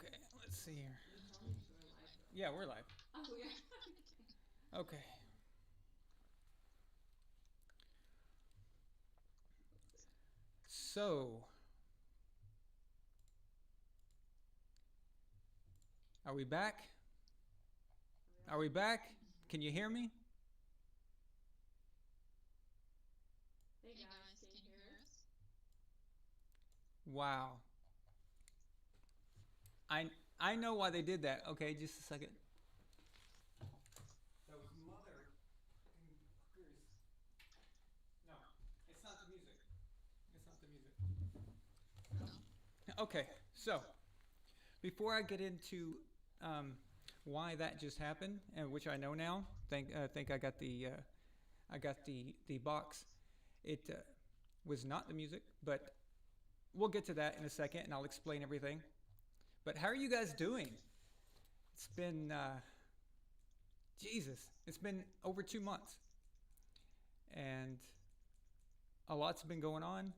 Okay, let's see here. Yeah, we're live. Oh, yeah. Okay. So, are we back? Are we back? Can you hear me? Hey guys, can you hear us? Wow. I know why they did that. Okay, just a second. Those mother hookers. No, it's not the music. It's not the music. Okay, so before I get into why that just happened, and which I know now, think I got the box. It was not the music, but we'll get to that in a second, and I'll explain everything. But how are you guys doing? It's been Jesus. It's been over 2 months, and a lot's been going on.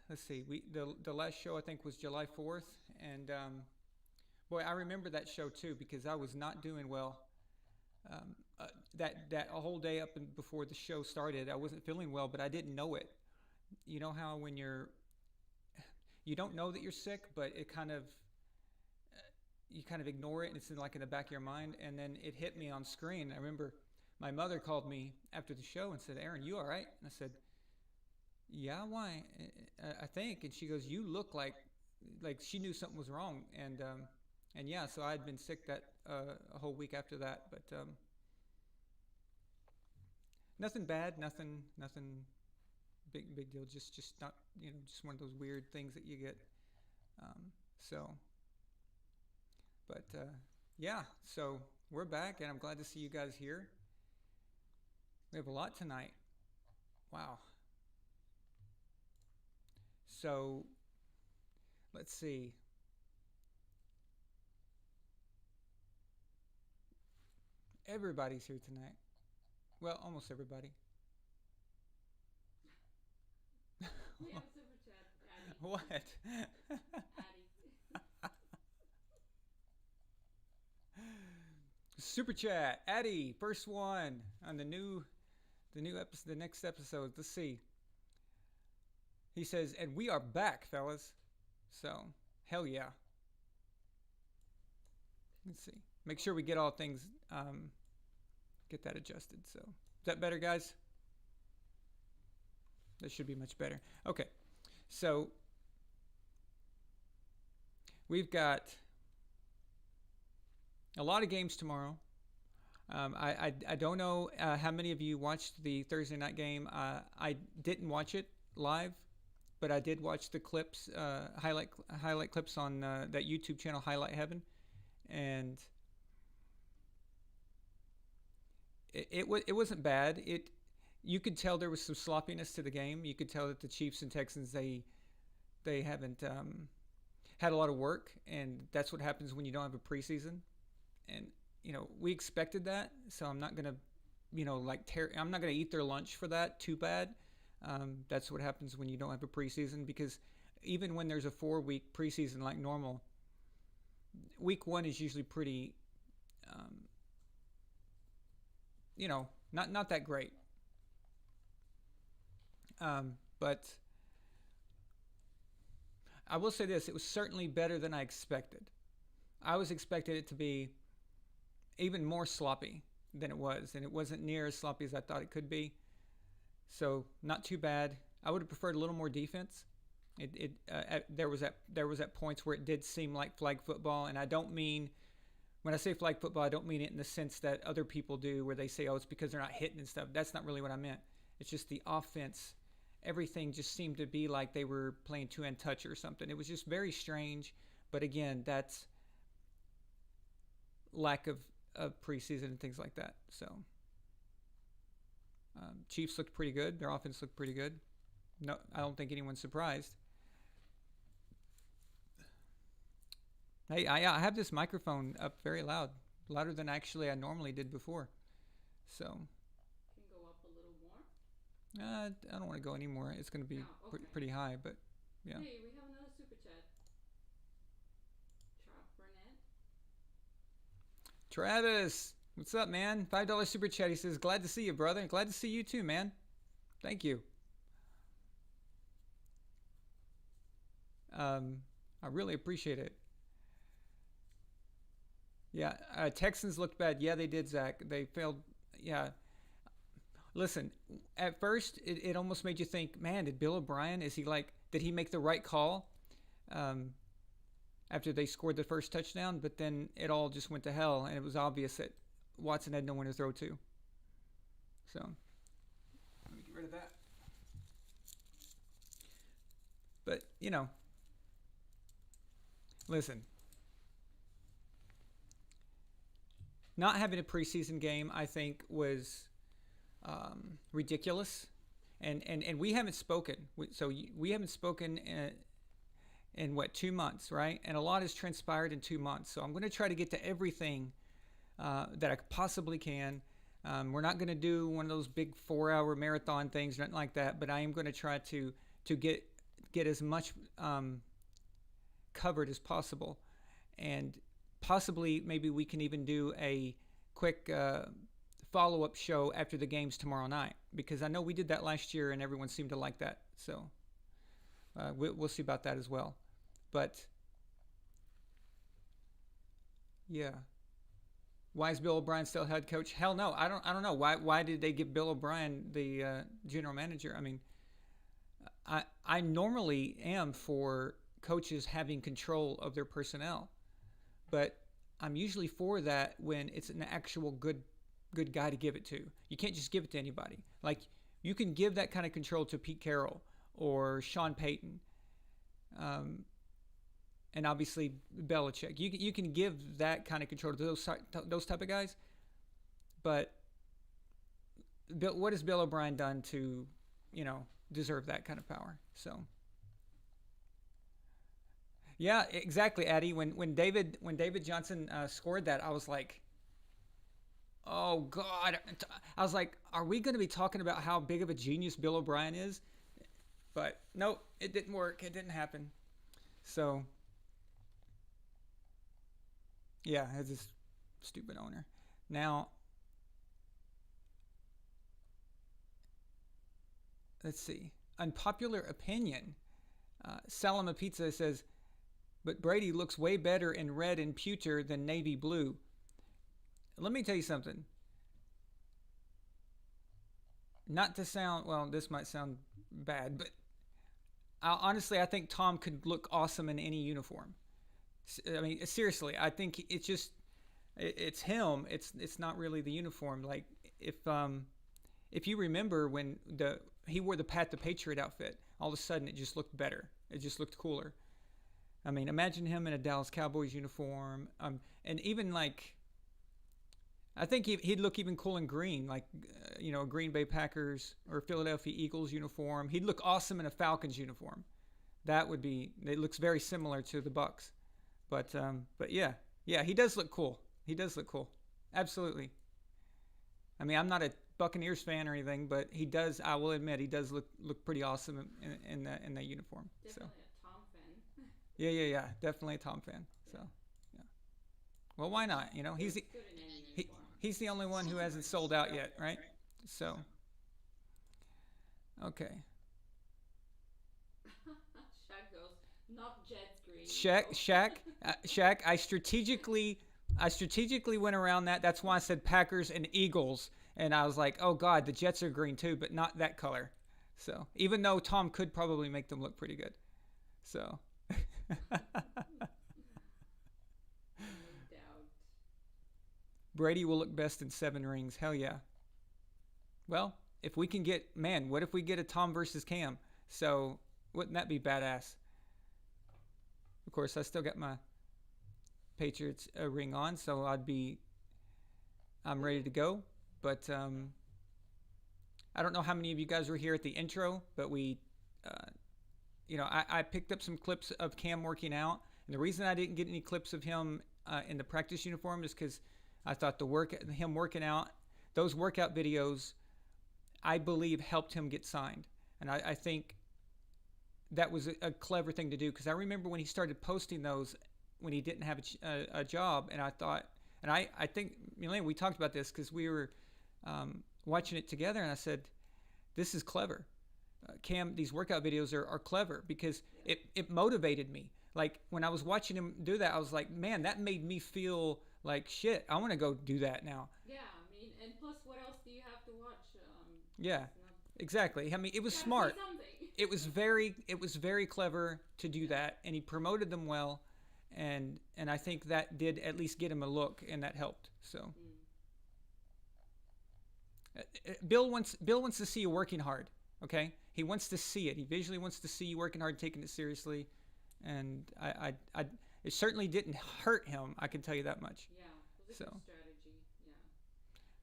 Let's see. The last show I think was July 4th, and boy, I remember that show too because I was not doing well. That a whole day up and before the show started, I wasn't feeling well, but I didn't know it. You know how when you don't know that you're sick, but it kind of you kind of ignore it and it's in like in the back of your mind, and then it hit me on screen. I remember my mother called me after the show and said, "Aaron, you all right?" And I said, "Yeah, why?" I think, and she goes, "You look like she knew something was wrong." And yeah, so I had been sick that a whole week after that, but nothing bad, nothing big deal. Just not just one of those weird things that you get. So, but yeah, so we're back, and I'm glad to see you guys here. We have a lot tonight. Wow. So let's see. Everybody's here tonight. Well, almost everybody. We have super chat, Addy. What? Addy. Super chat, Addy, first one on the new episode, the next episode. Let's see. He says, and we are back, fellas. So hell yeah. Let's see. Make sure we get all things get that adjusted. So is that better, guys? That should be much better. Okay. So we've got a lot of games tomorrow. I don't know how many of you watched the Thursday night game. I didn't watch it live, but I did watch the clips, highlight clips on that YouTube channel, Highlight Heaven, and it wasn't bad. You could tell there was some sloppiness to the game. You could tell that the Chiefs and Texans they haven't had a lot of work, and that's what happens when you don't have a preseason. And we expected that, so I'm not gonna I'm not gonna eat their lunch for that too bad. That's what happens when you don't have a preseason, because even when there's a 4 week preseason like normal, week one is usually pretty um, not that great. But I will say this: it was certainly better than I expected. I was expecting it to be even more sloppy than it was, and it wasn't near as sloppy as I thought it could be. So not too bad. I would have preferred a little more defense. There was at points where it did seem like flag football, and I don't mean when I say flag football, I don't mean it in the sense that other people do, where they say, "Oh, it's because they're not hitting and stuff." That's not really what I meant. It's just the offense. Everything just seemed to be like they were playing two-hand touch or something. It was just very strange. But again, that's lack of preseason and things like that. So Chiefs looked pretty good. Their offense looked pretty good. No, I don't think anyone's surprised. Hey, I have this microphone up very loud, louder than actually I normally did before. So Can go up a little more. I don't want to go anymore. It's going to be Oh, okay. pretty high, but yeah. Hey, we have another super chat. Burnett. Travis, what's up, man? $5 super chat. He says, glad to see you, brother. Glad to see you too, man. Thank you. I really appreciate it. Yeah, Texans looked bad. Yeah, they did, Zach. They failed. Yeah. Listen, at first, it almost made you think, man, did Bill O'Brien, did he make the right call um, after they scored the first touchdown? But then it all just went to hell, and it was obvious that Watson had no one to throw to. So, let me get rid of that. But, listen, not having a preseason game, I think, was ridiculous. And we haven't spoken. We haven't spoken in what, 2 months, right? And a lot has transpired in 2 months. So I'm going to try to get to everything that I possibly can. We're not going to do one of those big 4-hour marathon things, nothing like that. But I am going to try to get as much covered as possible, and possibly maybe we can even do a quick follow-up show after the games tomorrow night, because I know we did that last year and everyone seemed to like that. So we'll see about that as well. But yeah, why is Bill O'Brien still head coach? Hell no, I don't know. Why did they give Bill O'Brien the general manager? I mean, I normally am for coaches having control of their personnel, but I'm usually for that when it's an actual good guy to give it to. You can't just give it to anybody. Like, you can give that kind of control to Pete Carroll or Sean Payton, and obviously Belichick. You can give that kind of control to those type of guys. But what has Bill O'Brien done to, deserve that kind of power? So yeah, exactly, Addy. When David Johnson scored that, I was like, oh God. I was like, are we going to be talking about how big of a genius Bill O'Brien is? But nope, it didn't work. It didn't happen. So yeah, it's this stupid owner. Now, let's see. Unpopular opinion. Salama Pizza says, but Brady looks way better in red and pewter than navy blue. Let me tell you something. Not to sound, well, this might sound bad, but honestly, I think Tom could look awesome in any uniform. I mean, seriously, I think it's him. It's not really the uniform. Like, if you remember when he wore the Pat the Patriot outfit, all of a sudden it just looked better. It just looked cooler. I mean, imagine him in a Dallas Cowboys uniform, and even like, I think he'd look even cool in green, like a Green Bay Packers or Philadelphia Eagles uniform. He'd look awesome in a Falcons uniform. It looks very similar to the Bucks, but yeah, he does look cool. He does look cool, absolutely. I mean, I'm not a Buccaneers fan or anything, but he does. I will admit, he does look pretty awesome in that uniform. Definitely a Tom fan. Yeah, definitely a Tom fan. So, yeah. Well, why not? He's the only one who hasn't sold out yet, right? So, okay. Shaq goes, not Jets green. Shaq. I strategically went around that. That's why I said Packers and Eagles, and I was like, oh God, the Jets are green too, but not that color. So, even though Tom could probably make them look pretty good. So. Brady will look best in 7 rings. Hell yeah. Well, if we can what if we get a Tom versus Cam? So, wouldn't that be badass? Of course, I still got my Patriots ring on, so I'm ready to go. But I don't know how many of you guys were here at the intro, but I picked up some clips of Cam working out. And the reason I didn't get any clips of him in the practice uniform is because I thought him working out, those workout videos, I believe helped him get signed. And I think that was a clever thing to do, because I remember when he started posting those when he didn't have a job, and I thought, and I think, Milena, we talked about this because we were watching it together, and I said, this is clever. Cam, these workout videos are clever because it motivated me. Like when I was watching him do that, I was like, man, that made me feel like shit. I want to go do that now. Yeah, I mean, and plus, what else do you have to watch? Yeah, not, exactly. I mean, it was smart. It was very clever to do that, and he promoted them well, and I think that did at least get him a look, and that helped. So Bill wants to see you working hard. Okay, he wants to see it. He visually wants to see you working hard, taking it seriously, and I it certainly didn't hurt him. I can tell you that much. Yeah, it was a good strategy.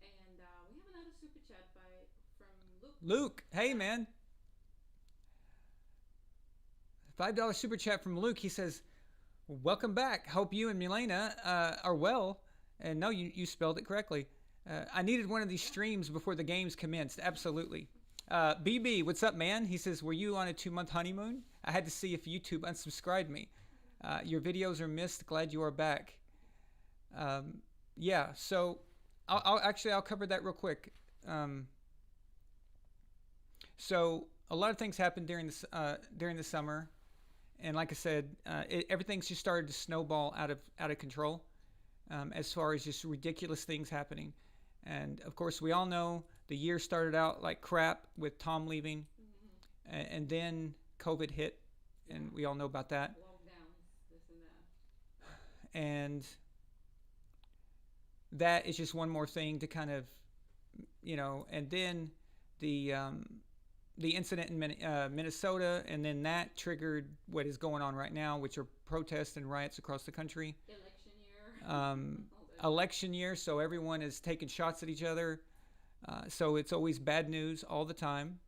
Yeah, and we have another super chat from Luke. Luke, hey man. $5 super chat from Luke. He says, welcome back. Hope you and Milena are well. And no, you spelled it correctly. I needed one of these streams before the games commenced. Absolutely. BB, what's up, man? He says, were you on a 2-month honeymoon? I had to see if YouTube unsubscribed me. Your videos are missed. Glad you are back. Yeah, so I'll cover that real quick. So a lot of things happened during the summer. And like I said, everything's just started to snowball out of control, as far as just ridiculous things happening. And of course, we all know the year started out like crap with Tom leaving, and then COVID hit, and we all know about that. Lockdowns, this and that. And that is just one more thing to kind of, and then the incident in Minnesota, and then that triggered what is going on right now, which are protests and riots across the country. Election year, so everyone is taking shots at each other. So it's always bad news all the time.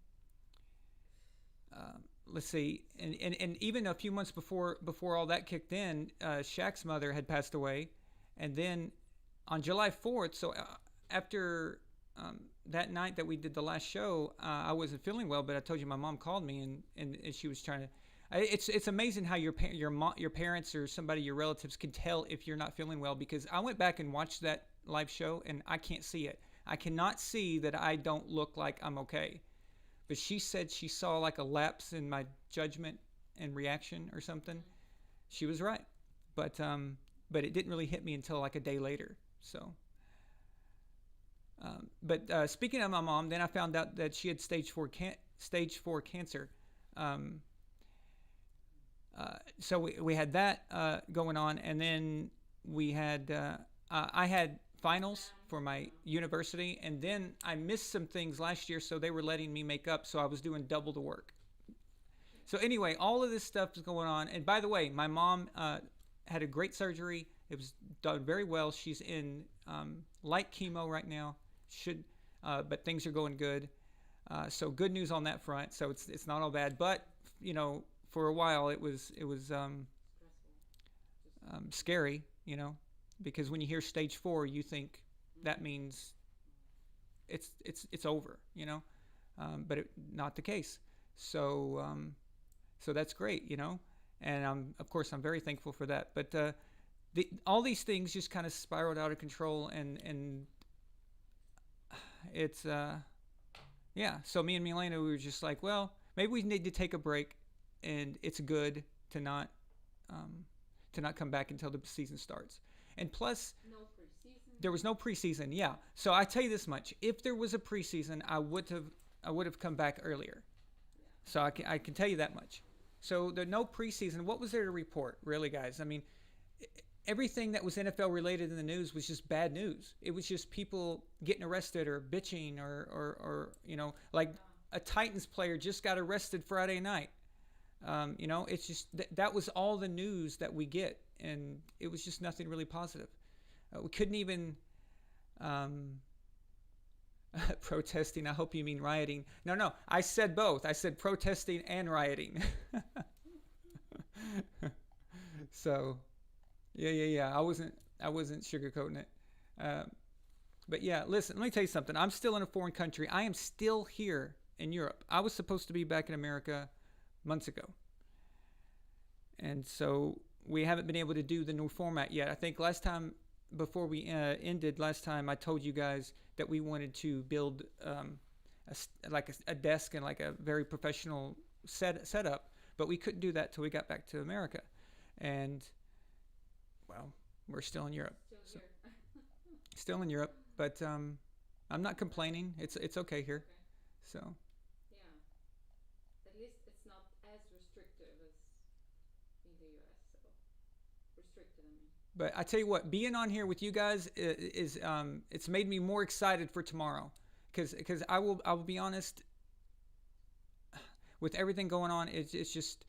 Let's see, and even a few months before all that kicked in, Shaq's mother had passed away, and then on July 4th, so after that night that we did the last show, I wasn't feeling well, but I told you my mom called me, and she was trying to. It's amazing how your parents or somebody, your relatives, can tell if you're not feeling well, because I went back and watched that live show and I can't see it. I cannot see that I don't look like I'm okay. But she said she saw like a lapse in my judgment and reaction or something. She was right, but it didn't really hit me until like a day later. So. But speaking of my mom, then I found out that she had stage 4 cancer. So we had that going on, and then we had I had finals for my university, and then I missed some things last year, so they were letting me make up, so I was doing double the work. So anyway, all of this stuff is going on, and by the way, my mom had a great surgery. It was done very well. She's in light chemo right now. But things are going good. So good news on that front. So it's not all bad, but for a while it was scary, because when you hear stage 4, you think that means it's over, but not the case. So that's great, and of course I'm very thankful for that. But all these things just kind of spiraled out of control, and it's so me and Milena, we were just like, well, maybe we need to take a break, and it's good to not come back until the season starts. And plus, there was no preseason. Yeah. So I tell you this much: if there was a preseason, I would have come back earlier. So I can tell you that much. So there's no preseason. What was there to report, really, guys? I mean, everything that was NFL related in the news was just bad news. It was just people getting arrested or bitching or like a Titans player just got arrested Friday night. It's just that was all the news that we get, and it was just nothing really positive. We couldn't even protesting. I hope you mean rioting. No, I said both. I said protesting and rioting. So. Yeah. I wasn't sugarcoating it. But yeah, listen, let me tell you something. I'm still in a foreign country. I am still here in Europe. I was supposed to be back in America months ago. and so we haven't been able to do the new format yet. I think last time, before we ended last time, I told you guys that we wanted to build a desk and like a very professional setup, but we couldn't do that till we got back to America, and well, we're still in Europe. Still here. Still in Europe, but I'm not complaining. It's okay here. Okay. So Yeah. At least it's not as restrictive as in the US. So restricted, I mean. but I tell you what, being on here with you guys is it's made me more excited for tomorrow, because I will be honest, with everything going on, it's just,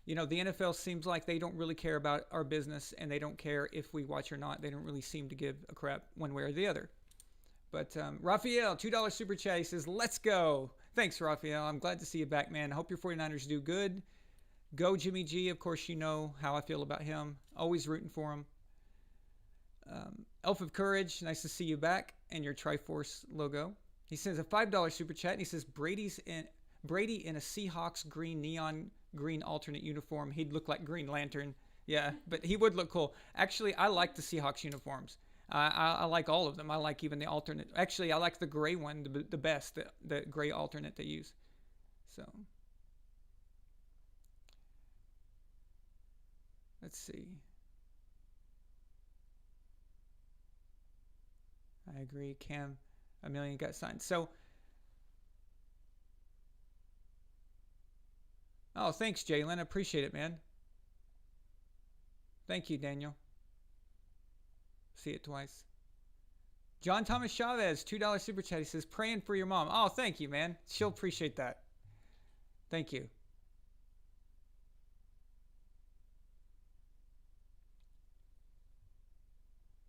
the NFL seems like they don't really care about our business, and they don't care if we watch or not. They don't really seem to give a crap one way or the other. But Raphael, $2 super chat, he says, let's go. Thanks, Raphael. I'm glad to see you back, man. I hope your 49ers do good. Go Jimmy G. Of course, you know how I feel about him. Always rooting for him. Elf of Courage, nice to see you back, and your Triforce logo. He says a $5 super chat, and he says Brady in a Seahawks green neon green alternate uniform. He'd look like Green Lantern. Yeah, but he would look cool. Actually, I like the Seahawks uniforms. I like all of them. I like even the alternate. Actually, I like the gray one the best, the gray alternate they use. So, let's see. I agree. Cam, a million got signed. So, oh, thanks, Jalen. I appreciate it, man. Thank you, Daniel. See it twice. John Thomas Chavez, $2 super chat. He says, praying for your mom. Oh, thank you, man. She'll appreciate that. Thank you.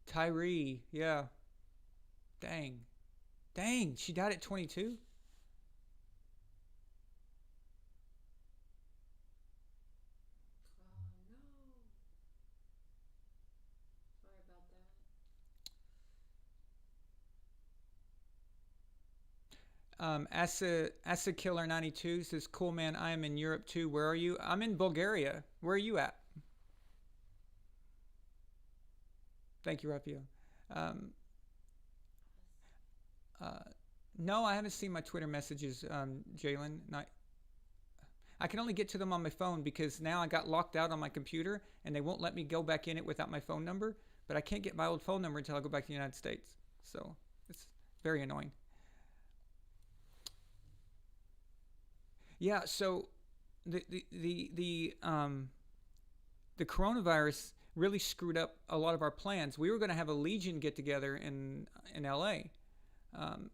Tyree, yeah. Dang. Dang, she died at 22? Oh no. Sorry about that. Acid Killer 92 says, cool, man. I am in Europe too. Where are you? I'm in Bulgaria. Where are you at? Thank you, Raphael. Um, uh, no, I haven't seen my Twitter messages, Jalen. I can only get to them on my phone because now I got locked out on my computer and they won't let me go back in it without my phone number. But I can't get my old phone number until I go back to the United States. So it's very annoying. Yeah. So the coronavirus really screwed up a lot of our plans. We were going to have a Legion get together in LA. Um,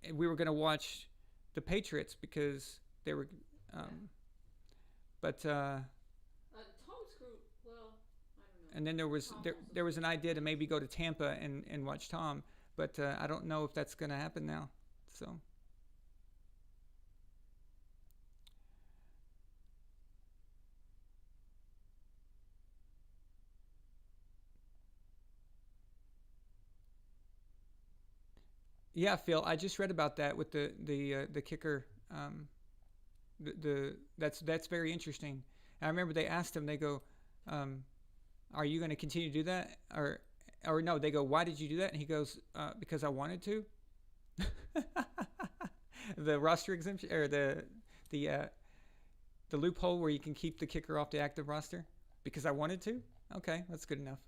and we were going to watch the Patriots because they were. But Tom's group. Well, I don't know. and then there was Tom there was an idea to maybe go to Tampa and watch Tom, but I don't know if that's going to happen now. So yeah, Phil, I just read about that with the kicker. That's very interesting. I remember they asked him. They go, "Are you going to continue to do that?" Or no, they go, "Why did you do that?" And he goes, "Because I wanted to." The roster exemption or the the loophole where you can keep the kicker off the active roster because I wanted to. Okay, that's good enough.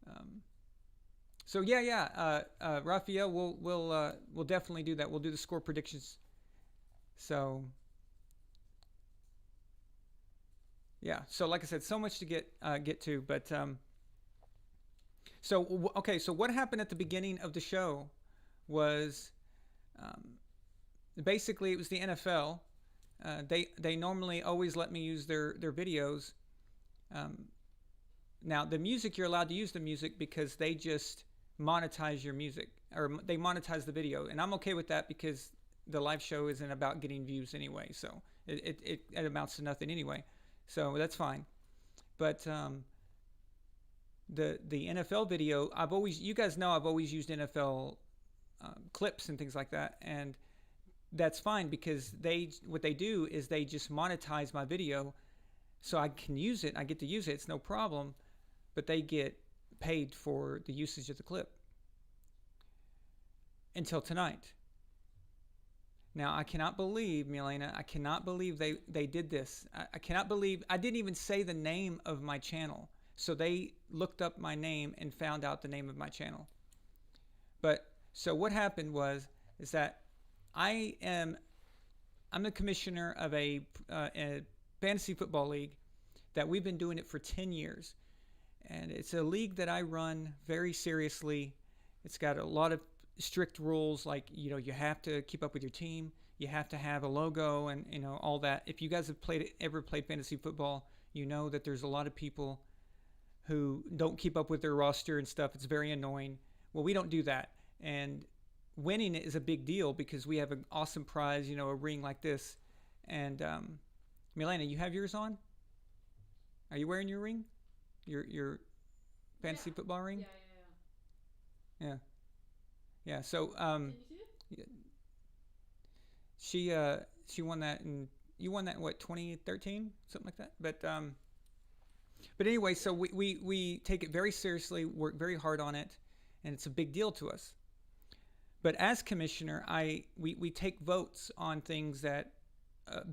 Um, so Raphael, we'll definitely do that. We'll do the score predictions. So yeah, so like I said, so much to get to, but okay, so what happened at the beginning of the show was um, basically it was the NFL. They normally always let me use their videos. Um, Now the music, you're allowed to use the music because they just monetize your music, or they monetize the video, and I'm okay with that because the live show isn't about getting views anyway, so it amounts to nothing anyway, so that's fine. But the NFL video, you guys know I've always used NFL clips and things like that, and that's fine because what they do is they just monetize my video, So I can use it. I get to use it. It's no problem. But they get paid for the usage of the clip until tonight. Now, I cannot believe, Milena, I cannot believe they did this. I cannot believe, I didn't even say the name of my channel. So they looked up my name and found out the name of my channel. But, so what happened is that I'm the commissioner of a fantasy football league that we've been doing it for 10 years. And it's a league that I run very seriously. It's got a lot of strict rules, like, you have to keep up with your team. You have to have a logo and, all that. If you guys have ever played fantasy football, you know that there's a lot of people who don't keep up with their roster and stuff. It's very annoying. Well, we don't do that. And winning it is a big deal because we have an awesome prize, a ring like this. And Milena, you have yours on? Are you wearing your ring? Your fantasy football ring? Yeah. Yeah. So Can you see it? she won that, and you won that in what, 2013, something like that. But anyway, so we take it very seriously, work very hard on it, and it's a big deal to us. But as commissioner, we take votes on things that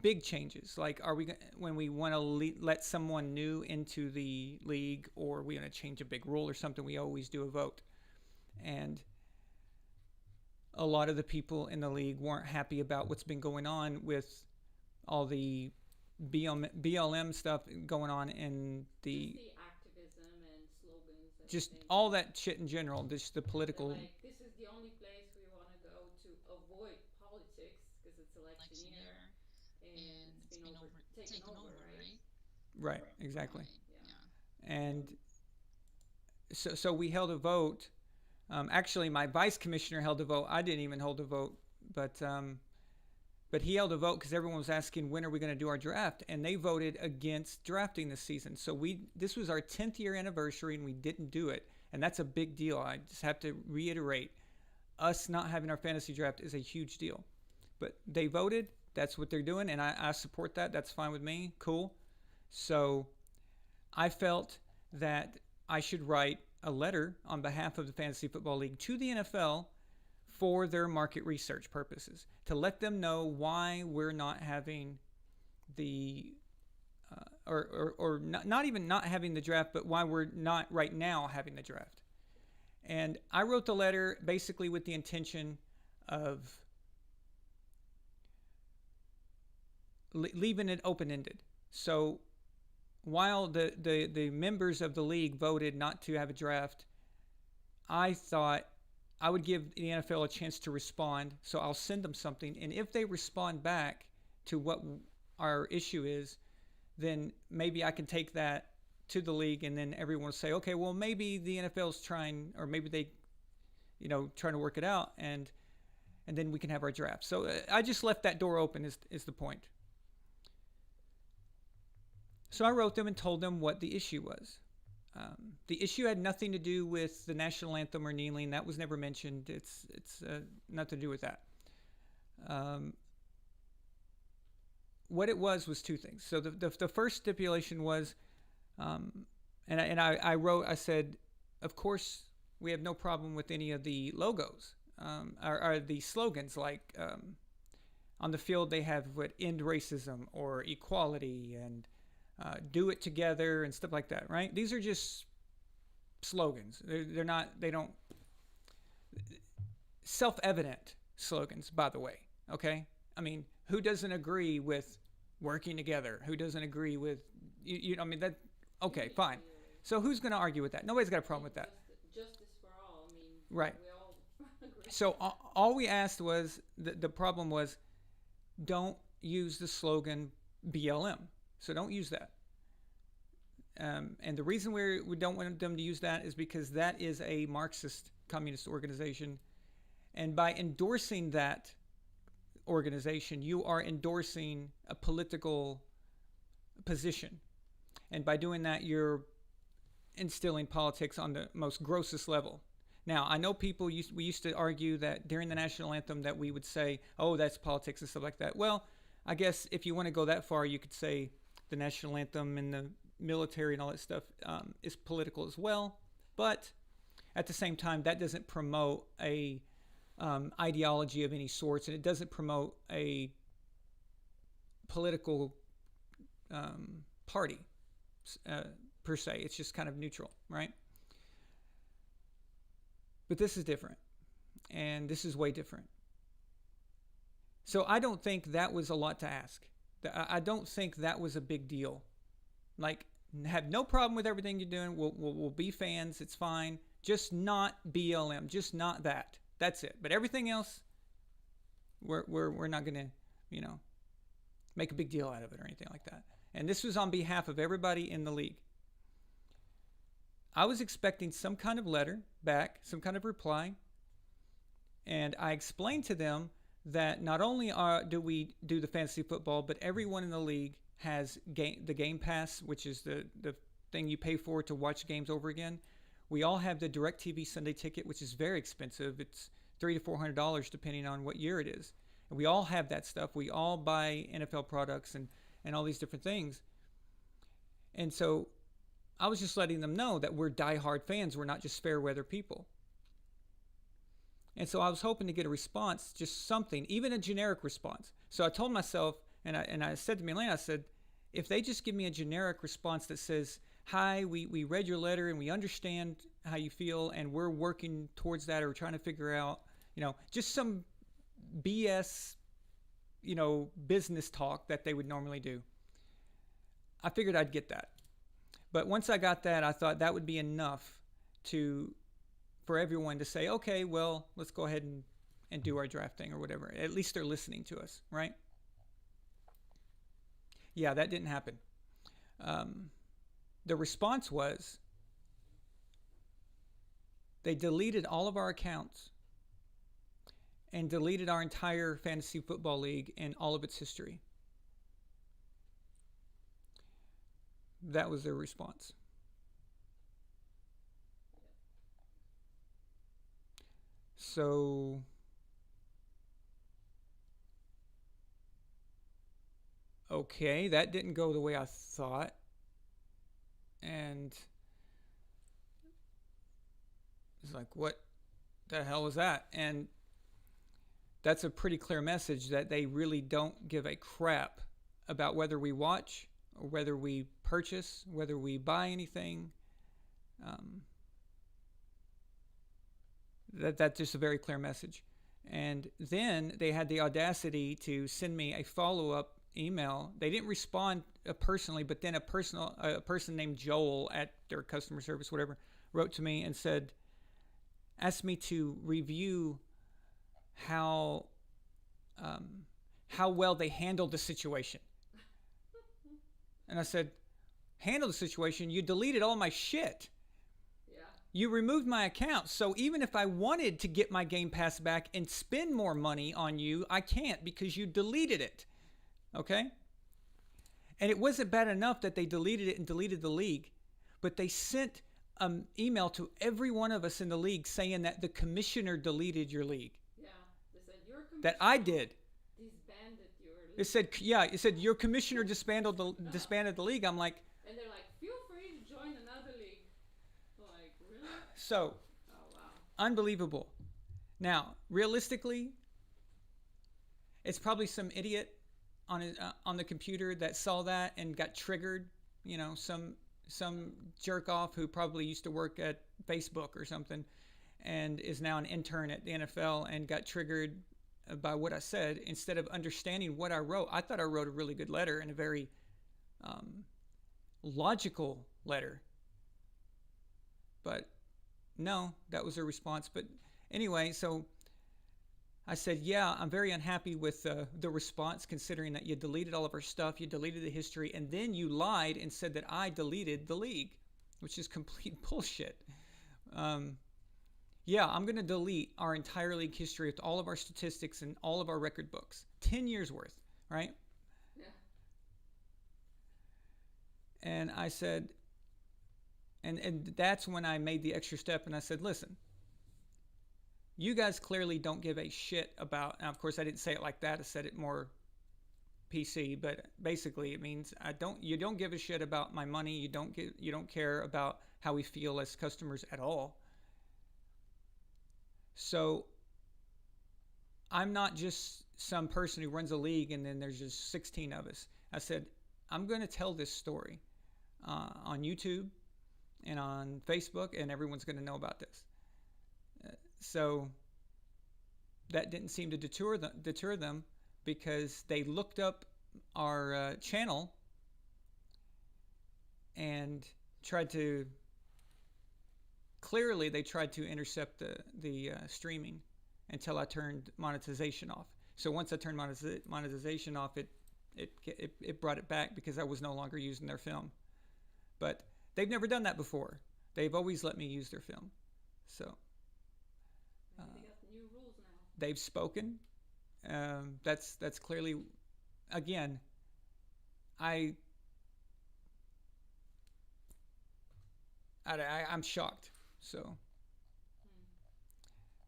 big changes, like when we want to let someone new into the league, or we want to change a big rule or something, we always do a vote. And a lot of the people in the league weren't happy about what's been going on with all the BLM stuff going on in the activism and slogans. And just things. all that shit in general, just the political. Like, this is the only place we want to go to avoid politics because it's election year and it's been taken over, right? Right, exactly. Yeah. And so we held a vote. Actually, my vice commissioner held a vote. I didn't even hold a vote, but he held a vote because everyone was asking, when are we going to do our draft? And they voted against drafting this season. So this was our 10th year anniversary, and we didn't do it. And that's a big deal. I just have to reiterate, us not having our fantasy draft is a huge deal. But they voted. That's what they're doing, and I support that. That's fine with me. Cool. So I felt that I should write a letter on behalf of the Fantasy Football League to the NFL for their market research purposes, to let them know why we're not having the or not even not having the draft, but why we're not right now having the draft. And I wrote the letter basically with the intention of leaving it open-ended. So while the members of the league voted not to have a draft, I thought I would give the NFL a chance to respond. So I'll send them something. And if they respond back to what our issue is, then maybe I can take that to the league, and then everyone will say, okay, well, maybe the NFL's trying, or maybe they, trying to work it out, and then we can have our draft. So I just left that door open is the point. So I wrote them and told them what the issue was. The issue had nothing to do with the national anthem or kneeling. That was never mentioned. It's nothing to do with that. What it was two things. So the first stipulation was, and I said, of course, we have no problem with any of the logos or the slogans, like on the field they have end racism or equality and do it together and stuff like that, right? These are just slogans. They don't self-evident slogans, by the way, okay? I mean, who doesn't agree with working together? Who doesn't agree with, that, okay, fine. So who's going to argue with that? Nobody's got a problem with that. Justice for all, right. We all agree. So all we asked was, the problem was, don't use the slogan BLM. So don't use that. And the reason we don't want them to use that is because that is a Marxist communist organization. And by endorsing that organization, you are endorsing a political position. And by doing that, you're instilling politics on the most grossest level. Now, I know we used to argue that during the national anthem that we would say, oh, that's politics and stuff like that. Well, I guess if you want to go that far, you could say the national anthem and the military and all that stuff is political as well. But at the same time, that doesn't promote a ideology of any sorts, and it doesn't promote a political party per se. It's just kind of neutral, right? But this is different, and this is way different. So I don't think that was a lot to ask. I don't think that was a big deal. Like, have no problem with everything you're doing. We'll be fans. It's fine. Just not BLM. Just not that. That's it. But everything else, we're not going to, make a big deal out of it or anything like that. And this was on behalf of everybody in the league. I was expecting some kind of letter back, some kind of reply. And I explained to them that not only do we do the fantasy football, but everyone in the league has the Game Pass, which is the thing you pay for to watch games over again. We all have the DirecTV Sunday Ticket, which is very expensive. It's $300 to $400 depending on what year it is. And we all have that stuff. We all buy NFL products and all these different things. And so I was just letting them know that we're diehard fans. We're not just fair weather people. And so I was hoping to get a response, just something, even a generic response. So I told myself, and I said to Milena, I said, if they just give me a generic response that says, hi, we read your letter and we understand how you feel and we're working towards that, or we're trying to figure out, just some BS, business talk that they would normally do. I figured I'd get that. But once I got that, I thought that would be enough for everyone to say, okay, well, let's go ahead and do our draft thing or whatever. At least they're listening to us, right? Yeah, that didn't happen. The response was they deleted all of our accounts and deleted our entire fantasy football league and all of its history. That was their response. So, okay, that didn't go the way I thought. And it's like, what the hell was that? And that's a pretty clear message that they really don't give a crap about whether we watch or whether we purchase, whether we buy anything. That's just a very clear message. And then they had the audacity to send me a follow-up email. They didn't respond personally, but then a person named Joel at their customer service, whatever, wrote to me and asked me to review how well they handled the situation. And I said, handle the situation? You deleted all my shit. You removed my account. So even if I wanted to get my Game Pass back and spend more money on you, I can't because you deleted it. Okay? And it wasn't bad enough that they deleted it and deleted the league, but they sent an email to every one of us in the league saying that the commissioner deleted your league. Yeah. They said your commissioner that I did. Disbanded your league. It said your commissioner disbanded the league. I'm like, and they're like, feel free to join another league. Like, really? So, oh, wow. Unbelievable. Now, realistically, it's probably some idiot on the computer that saw that and got triggered. Some jerk off who probably used to work at Facebook or something and is now an intern at the NFL and got triggered by what I said instead of understanding what I wrote. I thought I wrote a really good letter and a very logical letter. But no, that was her response. But anyway, so I said, yeah, I'm very unhappy with the response considering that you deleted all of our stuff, you deleted the history, and then you lied and said that I deleted the league, which is complete bullshit. Yeah, I'm going to delete our entire league history with all of our statistics and all of our record books. 10 years worth, right? Yeah. And I said, and that's when I made the extra step and I said, listen, you guys clearly don't give a shit about, and of course I didn't say it like that, I said it more PC, but basically it means you don't give a shit about my money. You don't care about how we feel as customers at all. So I'm not just some person who runs a league and then there's just 16 of us. I said, I'm going to tell this story on YouTube and on Facebook, and everyone's going to know about this. So that didn't seem to deter them because they looked up our channel and they tried to intercept the streaming until I turned monetization off. So once I turned monetization off, it brought it back because I was no longer using their film. But they've never done that before. They've always let me use their film. So Maybe they got new rules now. they've spoken. That's clearly, again, I'm shocked. So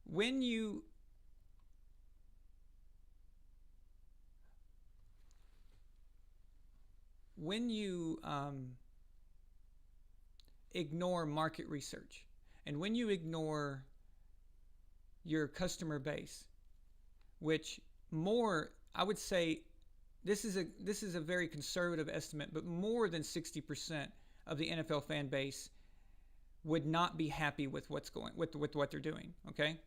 when you ignore market research, and when you ignore your customer base, which I would say this is a very conservative estimate, but more than 60% of the NFL fan base would not be happy with what they're doing. Okay,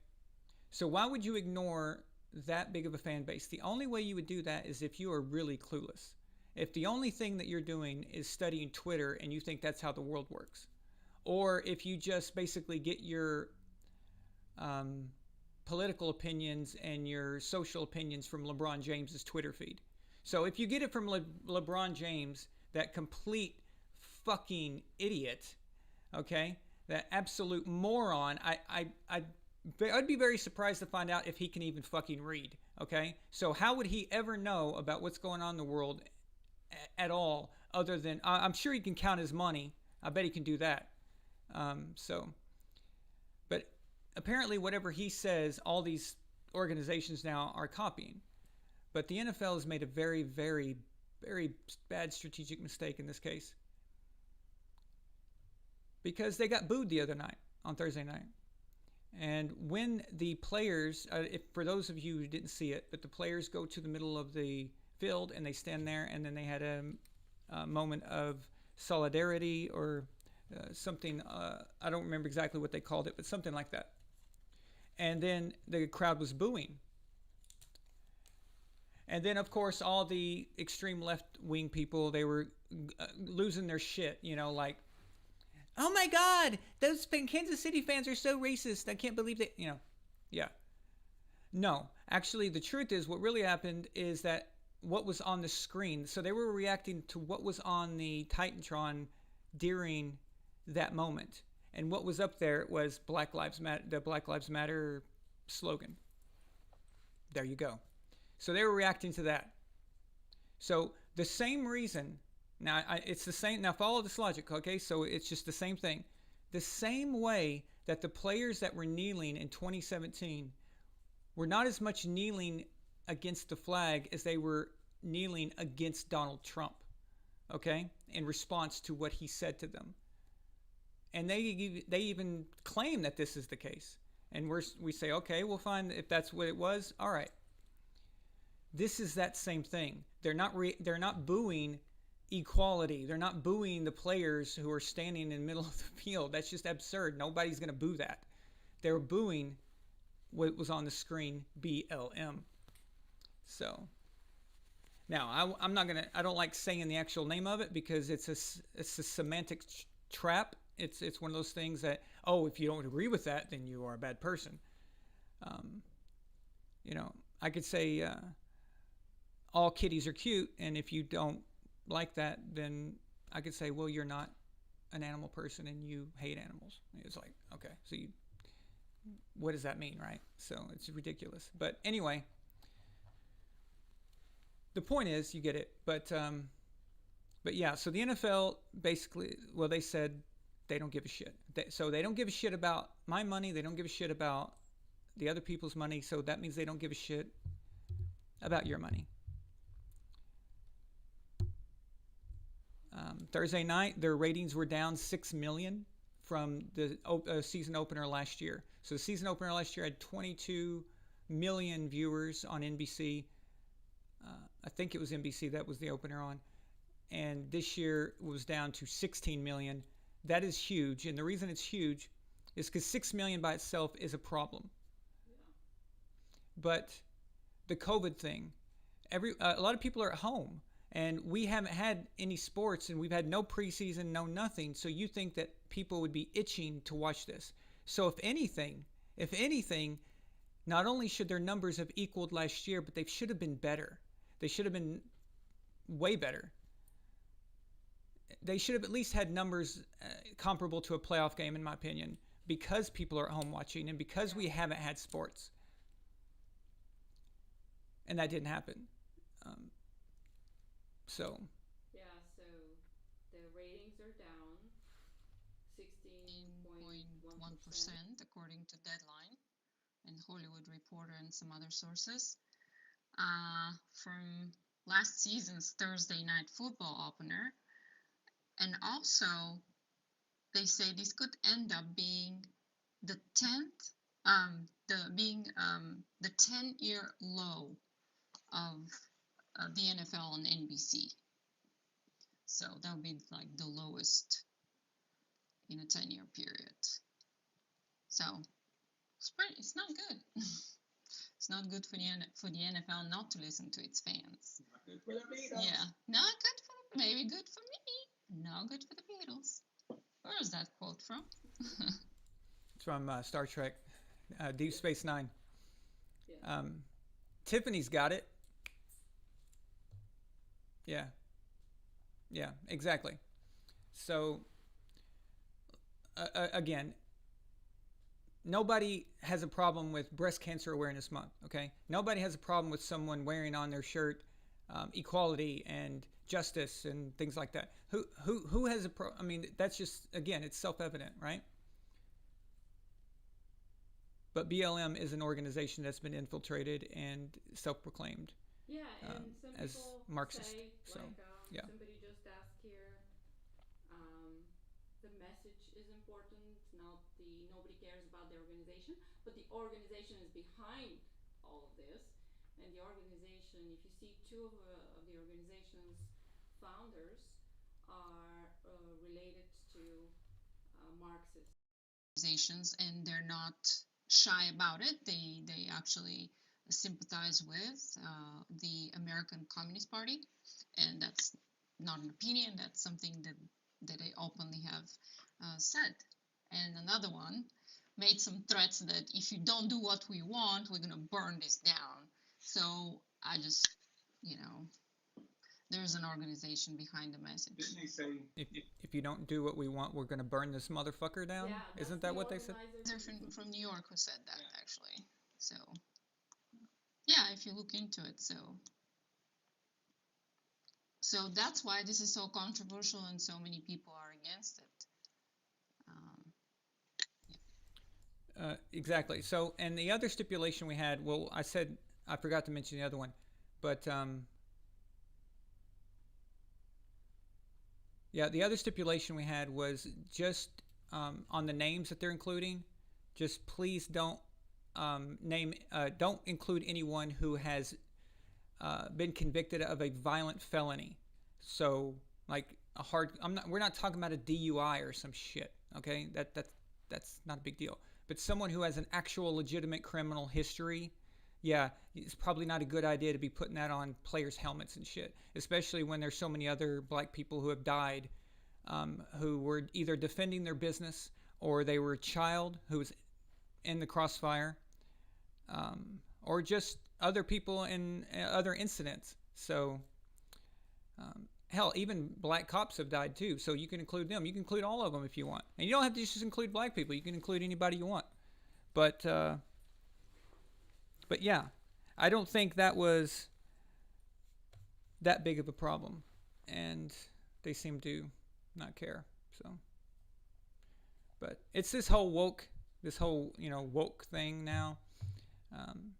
so why would you ignore that big of a fan base? The only way you would do that is if you are really clueless. If the only thing that you're doing is studying Twitter and you think that's how the world works, or if you just basically get your political opinions and your social opinions from LeBron James's Twitter feed. So if you get it from LeBron James, that complete fucking idiot, okay, that absolute moron, I'd be very surprised to find out if he can even fucking read, okay? So how would he ever know about what's going on in the world at all, other than I'm sure he can count his money. I bet he can do that. But apparently whatever he says, all these organizations now are copying. But the NFL has made a very, very, very bad strategic mistake in this case, because they got booed the other night on Thursday night. And when the players, for those of you who didn't see it, but the players go to the middle of the field and they stand there, and then they had a moment of solidarity or something. I don't remember exactly what they called it, but something like that. And then the crowd was booing. And then, of course, all the extreme left-wing people, they were losing their shit, like, oh my God, those Kansas City fans are so racist. I can't believe they, yeah. No, actually, the truth is what really happened is that what was on the screen, so they were reacting to what was on the Titantron during that moment. And what was up there was Black Lives Matter, the Black Lives Matter slogan. There you go. So they were reacting to that. So the same reason, now it's the same, now follow this logic, okay? So it's just the same thing. The same way that the players that were kneeling in 2017 were not as much kneeling against the flag as they were kneeling against Donald Trump, okay? In response to what he said to them. And they even claim that this is the case. And we say, okay, we'll find if that's what it was. All right. This is that same thing. They're not booing equality. They're not booing the players who are standing in the middle of the field. That's just absurd. Nobody's going to boo that. They're booing what was on the screen, BLM. So now I don't like saying the actual name of it because it's a semantic trap. It's one of those things that, if you don't agree with that, then you are a bad person. I could say all kitties are cute, and if you don't like that, then I could say, well, you're not an animal person and you hate animals. It's like, okay, so what does that mean, right? So it's ridiculous. But anyway, the point is, you get it. But yeah, so the NFL basically, well, they said they don't give a shit. So they don't give a shit about my money. They don't give a shit about the other people's money. So that means they don't give a shit about your money. Thursday night, their ratings were down 6 million from the season opener last year. So the season opener last year had 22 million viewers on NBC. I think it was NBC that was the opener on. And this year was down to 16 million. That is huge. And the reason it's huge is because 6 million by itself is a problem. Yeah. But the COVID thing, a lot of people are at home, and we haven't had any sports, and we've had no preseason, no nothing. So you think that people would be itching to watch this? So if anything, not only should their numbers have equaled last year, but they should have been better. They should have been way better. They should have at least had numbers comparable to a playoff game, in my opinion, because people are at home watching and because we haven't had sports. And that didn't happen. So. Yeah, so the ratings are down 16.1%. according to Deadline and Hollywood Reporter and some other sources. From last season's Thursday night football opener. And also, they say this could end up being the 10-year low of the NFL on NBC. So that would be like the lowest in a 10-year period. So it's not good. It's not good for the NFL not to listen to its fans. Not good for the Beatles. Yeah, not good for maybe good for me. Not good for the Beatles. Where is that quote from? It's from Star Trek, Deep Space Nine. Yeah. Tiffany's got it. Yeah. Yeah, exactly. So, again, nobody has a problem with Breast Cancer Awareness Month, okay? Nobody has a problem with someone wearing on their shirt equality and justice and things like that. Who has a I mean, that's just, again, it's self-evident, right? But BLM is an organization that's been infiltrated and self-proclaimed Yeah, and some as people Marxist. say, So, like, yeah. somebody just asked here, the message is important, nobody cares about the organization, but the organization is behind all of this, and the organization, if you see two of the organization's founders are related to Marxist organizations, and they're not shy about it. They actually sympathize with the American Communist Party, and that's not an opinion. That's something that they openly have said. And another one made some threats that if you don't do what we want, we're gonna burn this down. So I just, there's an organization behind the message. Didn't they say If you don't do what we want, we're going to burn this motherfucker down? Yeah, Isn't that what they said? They're from New York who said that, actually. So, yeah, if you look into it, so that's why this is so controversial and so many people are against it. Exactly. So, and the other stipulation we had, well, I forgot to mention the other one, but yeah, the other stipulation we had was just on the names that they're including, just please don't don't include anyone who has been convicted of a violent felony. So, like we're not talking about a DUI or some shit. Okay, that's not a big deal. But someone who has an actual legitimate criminal history, yeah, it's probably not a good idea to be putting that on players' helmets and shit, especially when there's so many other black people who have died who were either defending their business or they were a child who was in the crossfire or just other people in other incidents. So, hell, even black cops have died too, so you can include them. You can include all of them if you want. And you don't have to just include black people. You can include anybody you want. But yeah, I don't think that was that big of a problem. And they seem to not care. So, but it's this whole woke thing now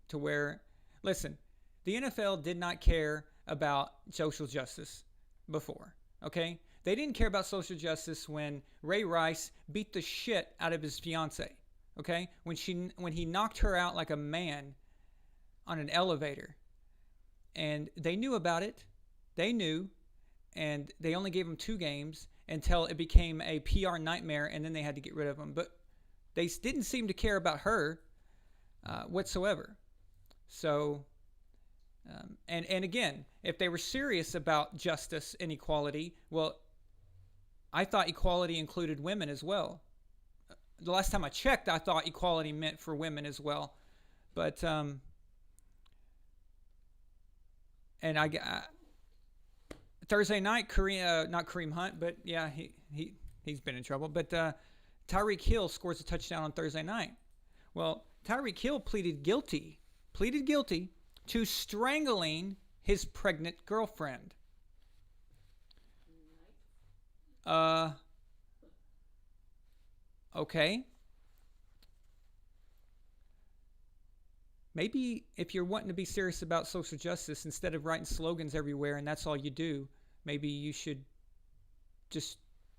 to where, listen, the NFL did not care about social justice before, okay? They didn't care about social justice when Ray Rice beat the shit out of his fiance. Okay, when he knocked her out like a man on an elevator, and they knew about it. They knew, and they only gave him 2 games until it became a PR nightmare, and then they had to get rid of him. But they didn't seem to care about her whatsoever. So, and again, if they were serious about justice and equality, well, I thought equality included women as well. The last time I checked, I thought equality meant for women as well. But and Thursday night, not Kareem Hunt, but yeah, he's been in trouble. But Tyreek Hill scores a touchdown on Thursday night. Well, Tyreek Hill pleaded guilty to strangling his pregnant girlfriend. Okay. Maybe if you're wanting to be serious about social justice, instead of writing slogans everywhere and that's all you do, maybe you should just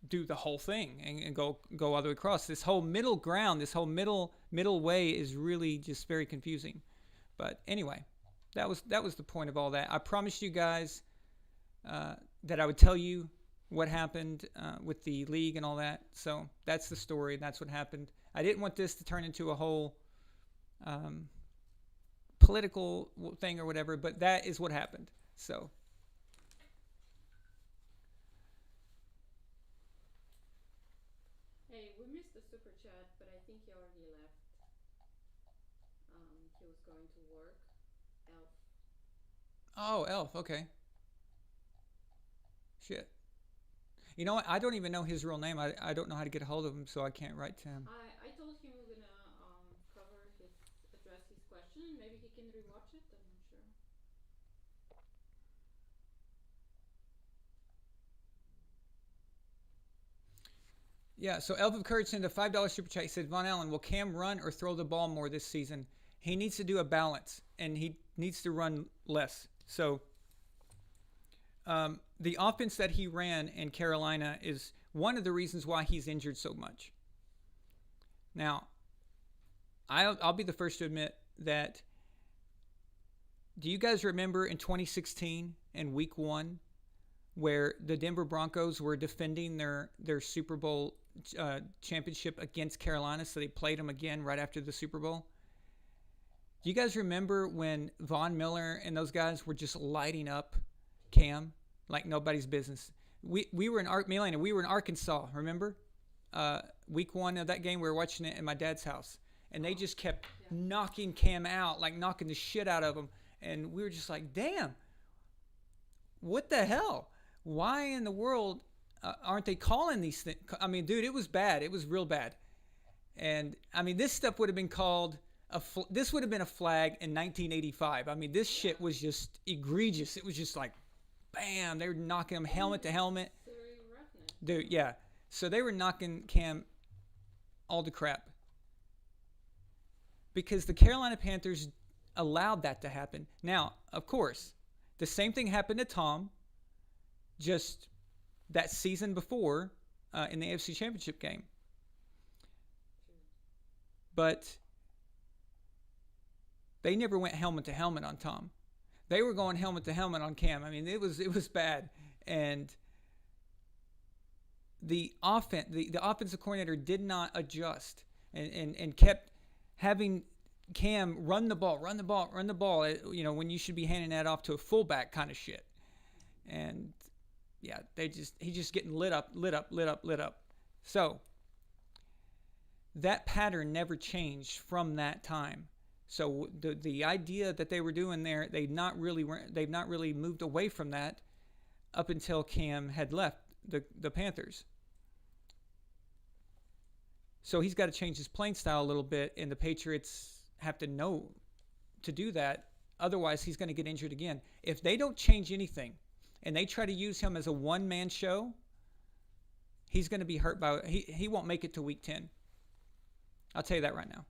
do the whole thing and go all the way across. This whole middle ground, this whole middle way is really just very confusing. But anyway, that was the point of all that. I promised you guys that I would tell you what happened with the league and all that. So that's the story. That's what happened. I didn't want this to turn into a whole political thing or whatever, but that is what happened. So hey, we missed the super chat, but I think he already left. He was going to work. Elf. oh, Elf, okay. Shit. You know what? I don't even know his real name. I don't know how to get a hold of him, so I can't write to him. I told him we're gonna address his question. Maybe he can rewatch it. I'm not sure. Yeah, so Elf of Courage sent a $5 super chat. He said, VonAllen, will Cam run or throw the ball more this season? He needs to do a balance, and he needs to run less. So the offense that he ran in Carolina is one of the reasons why he's injured so much. Now, I'll be the first to admit that. Do you guys remember in 2016 in Week 1 where the Denver Broncos were defending their Super Bowl championship against Carolina, so they played them again right after the Super Bowl? Do you guys remember when Von Miller and those guys were just lighting up Cam like nobody's business? We were in we were in Arkansas, remember? Week 1 of that game, we were watching it at my dad's house, and they just kept knocking Cam out, like knocking the shit out of him, and we were just like, damn, what the hell? Why in the world aren't they calling these things? I mean, dude, it was bad. It was real bad. And I mean, this stuff would have been called this would have been a flag in 1985. I mean, this shit was just egregious. It was just like, bam, they were knocking him helmet to helmet. Dude, yeah. So they were knocking Cam all to crap because the Carolina Panthers allowed that to happen. Now, of course, the same thing happened to Tom just that season before in the AFC Championship game. But they never went helmet to helmet on Tom. They were going helmet to helmet on Cam. I mean, it was bad. And the offensive coordinator did not adjust and kept having Cam run the ball, when you should be handing that off to a fullback kind of shit. And yeah, he's just getting lit up. So that pattern never changed from that time. So the idea that they were doing there, they've not really moved away from that up until Cam had left the Panthers. So he's got to change his playing style a little bit, and the Patriots have to know to do that. Otherwise, he's going to get injured again. If they don't change anything and they try to use him as a one-man show, he's going to be hurt he won't make it to Week 10. I'll tell you that right now.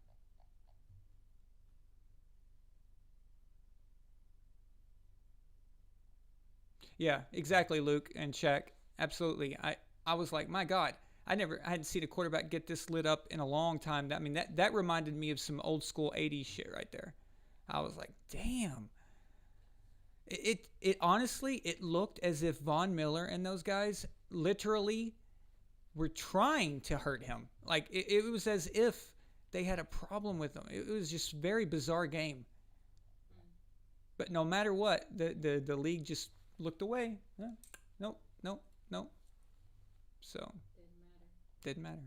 Yeah, exactly, Luke and Shaq. absolutely. I was like, my God, I hadn't seen a quarterback get this lit up in a long time. I mean, that reminded me of some old school '80s shit right there. I was like, damn. It honestly, it looked as if Von Miller and those guys literally were trying to hurt him. Like it was as if they had a problem with him. It was just very bizarre game. But no matter what, the league just looked away. Nope, nope, nope. So didn't matter.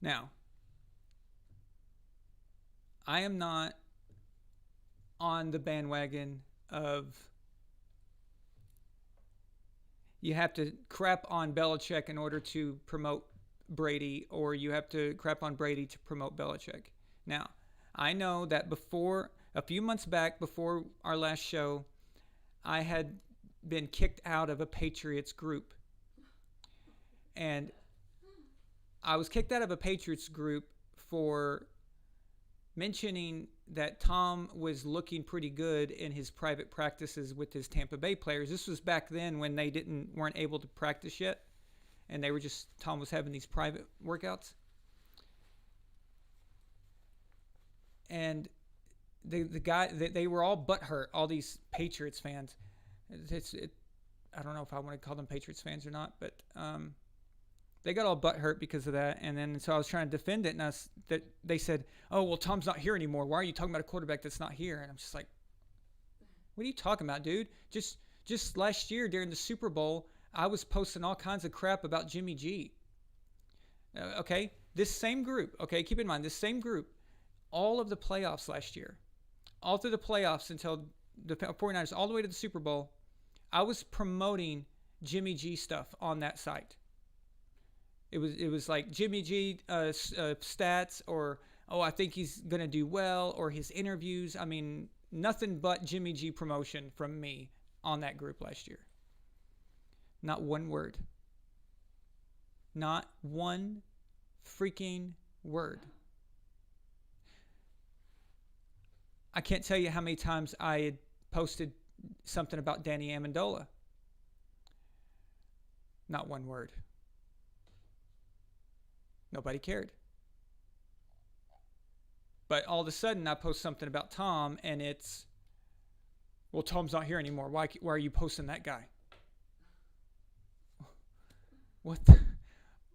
Now, I am not on the bandwagon of you have to crap on Belichick in order to promote Brady, or you have to crap on Brady to promote Belichick. Now, I know that before, a few months back, before our last show, I had been kicked out of a Patriots group. And I was kicked out of a Patriots group for mentioning that Tom was looking pretty good in his private practices with his Tampa Bay players. This was back then when they weren't able to practice yet, and they were just Tom was having these private workouts. And the guy they were all butthurt, all these Patriots fans. I don't know if I want to call them Patriots fans or not, but they got all butthurt because of that. And then so I was trying to defend it, and they said, "Oh, well, Tom's not here anymore. Why are you talking about a quarterback that's not here?" And I'm just like, "What are you talking about, dude? Just last year during the Super Bowl, I was posting all kinds of crap about Jimmy G. Okay, this same group. Okay, keep in mind this same group. All of the playoffs last year, all through the playoffs until the 49ers, all the way to the Super Bowl, I was promoting Jimmy G stuff on that site. It was like Jimmy G stats, or I think he's gonna do well, or his interviews. I mean, nothing but Jimmy G promotion from me on that group last year. Not one word. Not one freaking word. I can't tell you how many times I had posted something about Danny Amendola. Not one word. Nobody cared. But all of a sudden, I post something about Tom, and it's, well, Tom's not here anymore. Why are you posting that guy? What?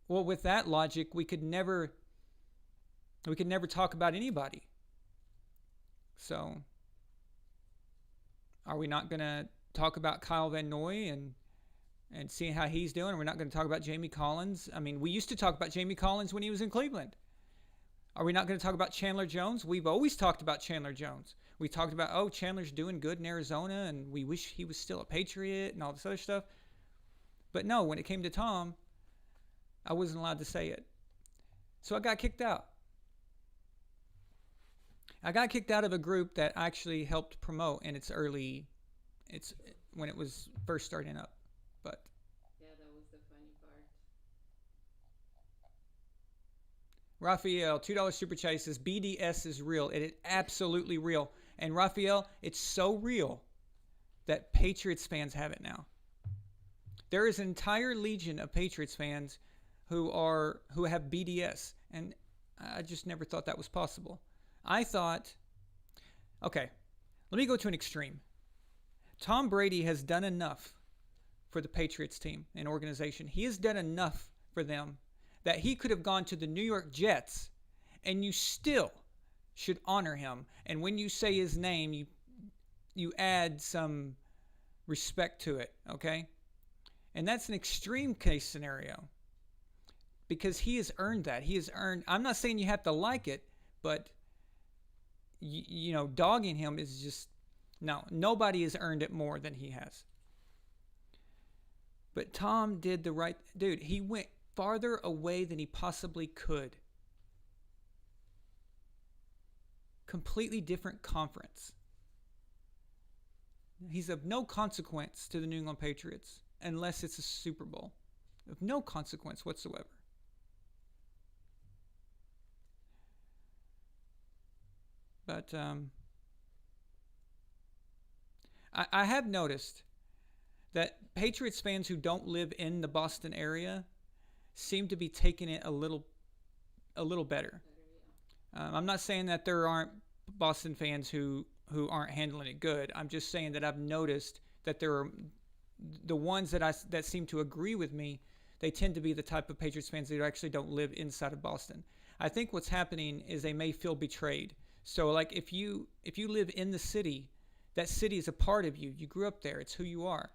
Well, with that logic, we could never talk about anybody. So, are we not going to talk about Kyle Van Noy and seeing how he's doing? We're not going to talk about Jamie Collins. I mean, we used to talk about Jamie Collins when he was in Cleveland. Are we not going to talk about Chandler Jones? We've always talked about Chandler Jones. We talked about, Chandler's doing good in Arizona, and we wish he was still a Patriot and all this other stuff. But no, when it came to Tom, I wasn't allowed to say it. So I got kicked out. I got kicked out of a group that actually helped promote in it's when it was first starting up. But yeah, that was the funny part. Raphael, $2 super chat, says BDS is real. It is absolutely real. And Raphael, it's so real that Patriots fans have it now. There is an entire legion of Patriots fans who have BDS, and I just never thought that was possible. I thought, okay, let me go to an extreme. Tom Brady has done enough for the Patriots team and organization. He has done enough for them that he could have gone to the New York Jets, and you still should honor him. And when you say his name, you add some respect to it, okay? And that's an extreme case scenario because he has earned that. He has earned, I'm not saying you have to like it, but dogging him is just, no, nobody has earned it more than he has. But Tom did the right, dude, he went farther away than he possibly could. Completely different conference. He's of no consequence to the New England Patriots unless it's a Super Bowl. Of no consequence whatsoever. But I have noticed that Patriots fans who don't live in the Boston area seem to be taking it a little better. I'm not saying that there aren't Boston fans who aren't handling it good. I'm just saying that I've noticed that there are the ones that seem to agree with me. They tend to be the type of Patriots fans that actually don't live inside of Boston. I think what's happening is they may feel betrayed. So like if you live in the city, that city is a part of you. You grew up there. It's who you are.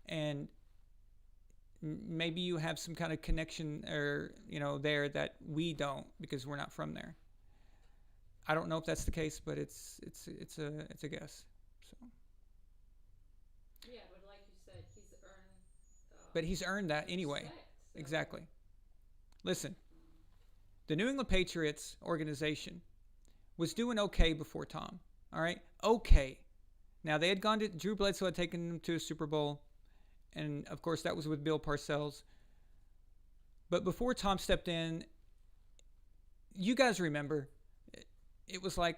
And maybe you have some kind of connection or there that we don't because we're not from there. I don't know if that's the case, but it's a guess. So. Yeah, but like you said, he's earned. But he's earned that anyway. Respect, so. Exactly. Listen, the New England Patriots organization was doing okay before Tom. All right, okay. Now they had gone to Drew Bledsoe had taken them to a Super Bowl, and of course that was with Bill Parcells. But before Tom stepped in, you guys remember, it was like,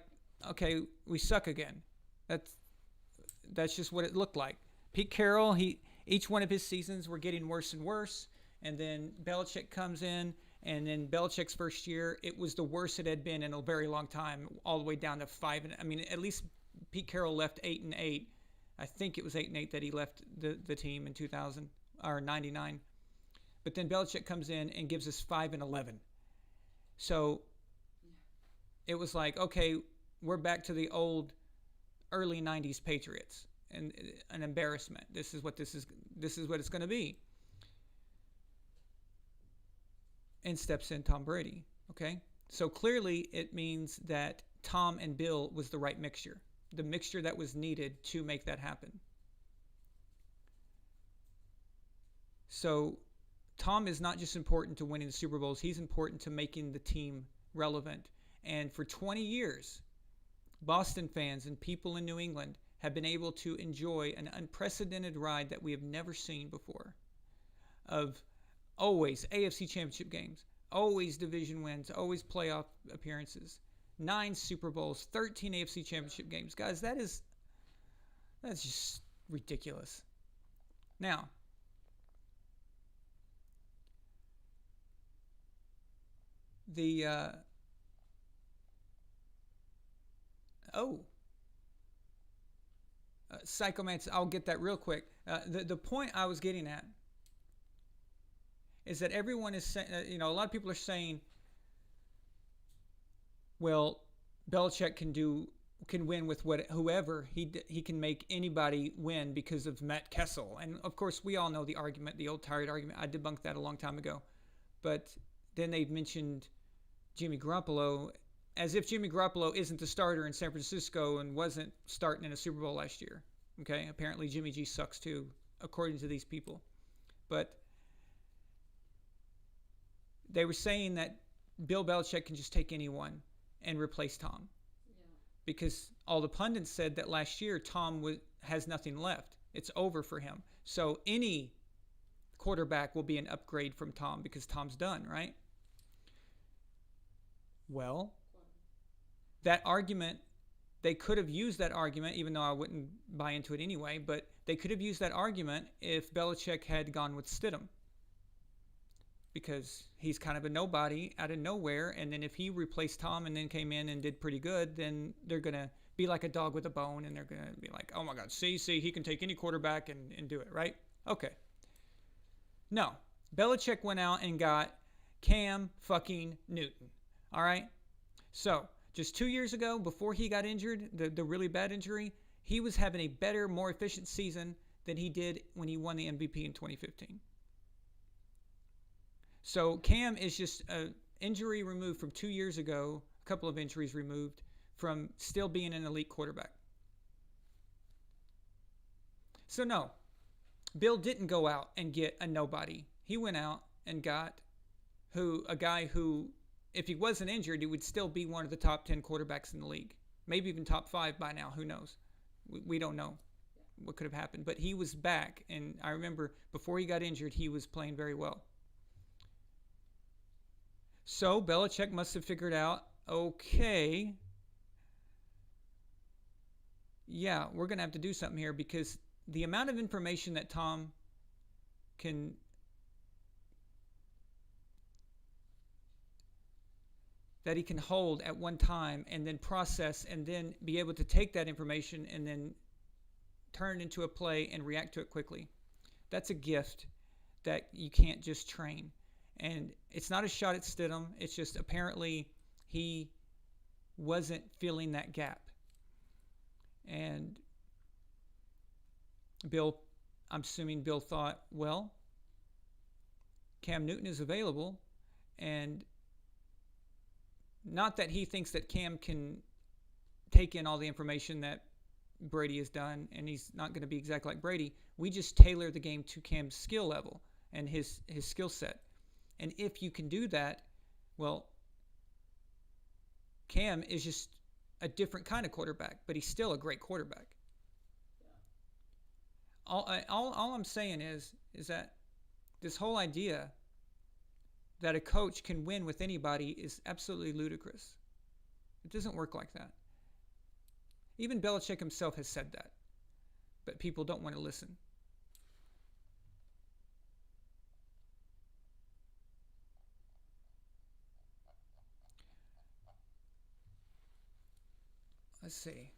okay, we suck again. That's just what it looked like. Pete Carroll, each one of his seasons were getting worse and worse, and then Belichick comes in, and then Belichick's first year, it was the worst it had been in a very long time, all the way down to 5. I mean, at least Pete Carroll left 8-8. I think it was 8-8 that he left the team in 2000 or 99. But then Belichick comes in and gives us 5-11. So it was like, okay, we're back to the old early 90s Patriots, and an embarrassment. This is what it's going to be. And steps in Tom Brady. Okay, so clearly it means that Tom and Bill was the right mixture, the mixture that was needed to make that happen. So Tom is not just important to winning the Super Bowls, he's important to making the team relevant. And for 20 years, Boston fans and people in New England have been able to enjoy an unprecedented ride that we have never seen before, of always AFC Championship games, always division wins, always playoff appearances, 9 Super Bowls, 13 AFC Championship games. Guys, that's just ridiculous. Now, the Psychomancer, I'll get that real quick. The point I was getting at is that everyone is saying, a lot of people are saying, well, Belichick can win with whoever. He can make anybody win because of Matt Kessel. And of course, we all know the argument, the old tired argument. I debunked that a long time ago. But then they mentioned Jimmy Garoppolo, as if Jimmy Garoppolo isn't the starter in San Francisco and wasn't starting in a Super Bowl last year. Okay, apparently Jimmy G sucks too, according to these people. But they were saying that Bill Belichick can just take anyone and replace Tom. Yeah. Because all the pundits said that last year Tom has nothing left. It's over for him. So any quarterback will be an upgrade from Tom because Tom's done, right? Well, that argument, they could have used that argument, even though I wouldn't buy into it anyway, but they could have used that argument if Belichick had gone with Stidham. Because he's kind of a nobody out of nowhere, and then if he replaced Tom and then came in and did pretty good, then they're going to be like a dog with a bone, and they're going to be like, oh my God, see, he can take any quarterback and do it, right? Okay. No. Belichick went out and got Cam fucking Newton. All right? So, just 2 years ago, before he got injured, the really bad injury, he was having a better, more efficient season than he did when he won the MVP in 2015. So Cam is just an injury removed from 2 years ago, a couple of injuries removed from still being an elite quarterback. So no, Bill didn't go out and get a nobody. He went out and got a guy who, if he wasn't injured, he would still be one of the top 10 quarterbacks in the league. Maybe even top 5 by now. Who knows? We don't know what could have happened. But he was back, and I remember before he got injured, he was playing very well. So Belichick must have figured out, okay, yeah, we're going to have to do something here because the amount of information that Tom can that he can hold at one time and then process and then be able to take that information and then turn it into a play and react to it quickly. That's a gift that you can't just train. And it's not a shot at Stidham. It's just apparently he wasn't filling that gap. And Bill, I'm assuming Bill thought, well, Cam Newton is available. And not that he thinks that Cam can take in all the information that Brady has done, and he's not going to be exactly like Brady. We just tailor the game to Cam's skill level and his skill set. And if you can do that, well, Cam is just a different kind of quarterback, but he's still a great quarterback. All I'm saying is that this whole idea that a coach can win with anybody is absolutely ludicrous. It doesn't work like that. Even Belichick himself has said that, but people don't want to listen. Let's see.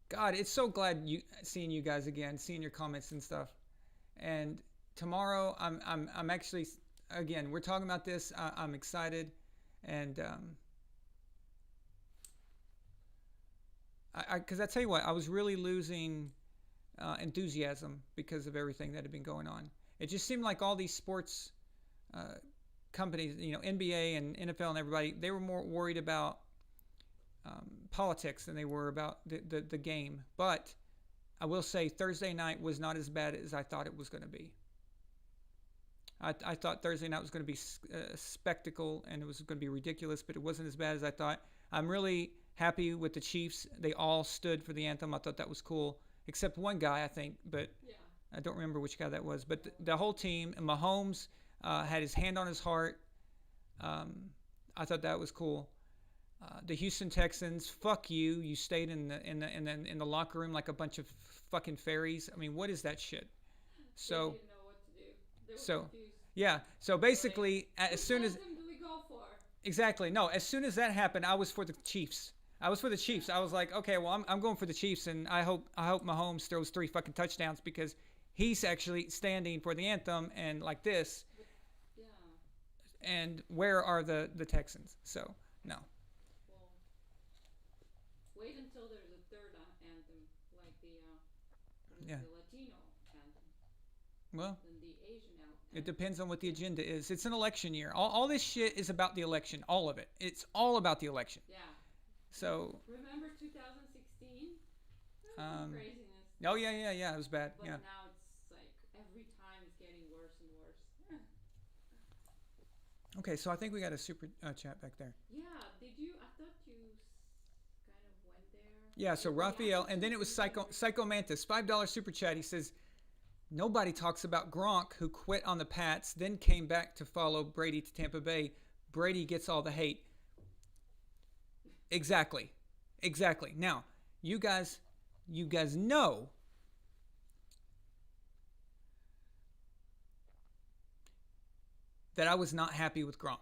God, it's so glad seeing you guys again, seeing your comments and stuff. And tomorrow, I'm actually, again, we're talking about this. I'm excited, and because I tell you what, I was really losing enthusiasm because of everything that had been going on. It just seemed like all these sports companies, NBA and NFL and everybody, they were more worried about politics than they were about the game. But I will say Thursday night was not as bad as I thought it was going to be. I thought Thursday night was going to be a spectacle and it was going to be ridiculous, but it wasn't as bad as I thought. I'm really happy with the Chiefs. They all stood for the anthem. I thought that was cool, except one guy, I think, but yeah. I don't remember which guy that was. But the whole team, and Mahomes had his hand on his heart. I thought that was cool. The Houston Texans, fuck you. You stayed in the locker room like a bunch of fucking fairies. I mean, what is that shit? So, they didn't know what to do. They were confused. Yeah. So basically, as soon as do we go for? Exactly. No, as soon as that happened, I was for the Chiefs. I was like, okay, well, I'm going for the Chiefs, and I hope Mahomes throws 3 fucking touchdowns because he's actually standing for the anthem and like this. Yeah. And where are the Texans? So no. Well, wait until there's a third anthem, like the Latino anthem. Well, and the Asian anthem. It depends on what the agenda is. It's an election year. All this shit is about the election. All of it. It's all about the election. Yeah. So. Remember 2016? Craziness. Oh yeah. It was bad. But yeah. now it's like every time it's getting worse and worse. Okay, so I think we got a super chat back there. Yeah. Did you? I thought you kind of went there. Yeah. So Raphael, and then it was Psycho Mantis, $5 super chat. He says, nobody talks about Gronk, who quit on the Pats, then came back to follow Brady to Tampa Bay. Brady gets all the hate. Exactly. Now, you guys know that I was not happy with Gronk.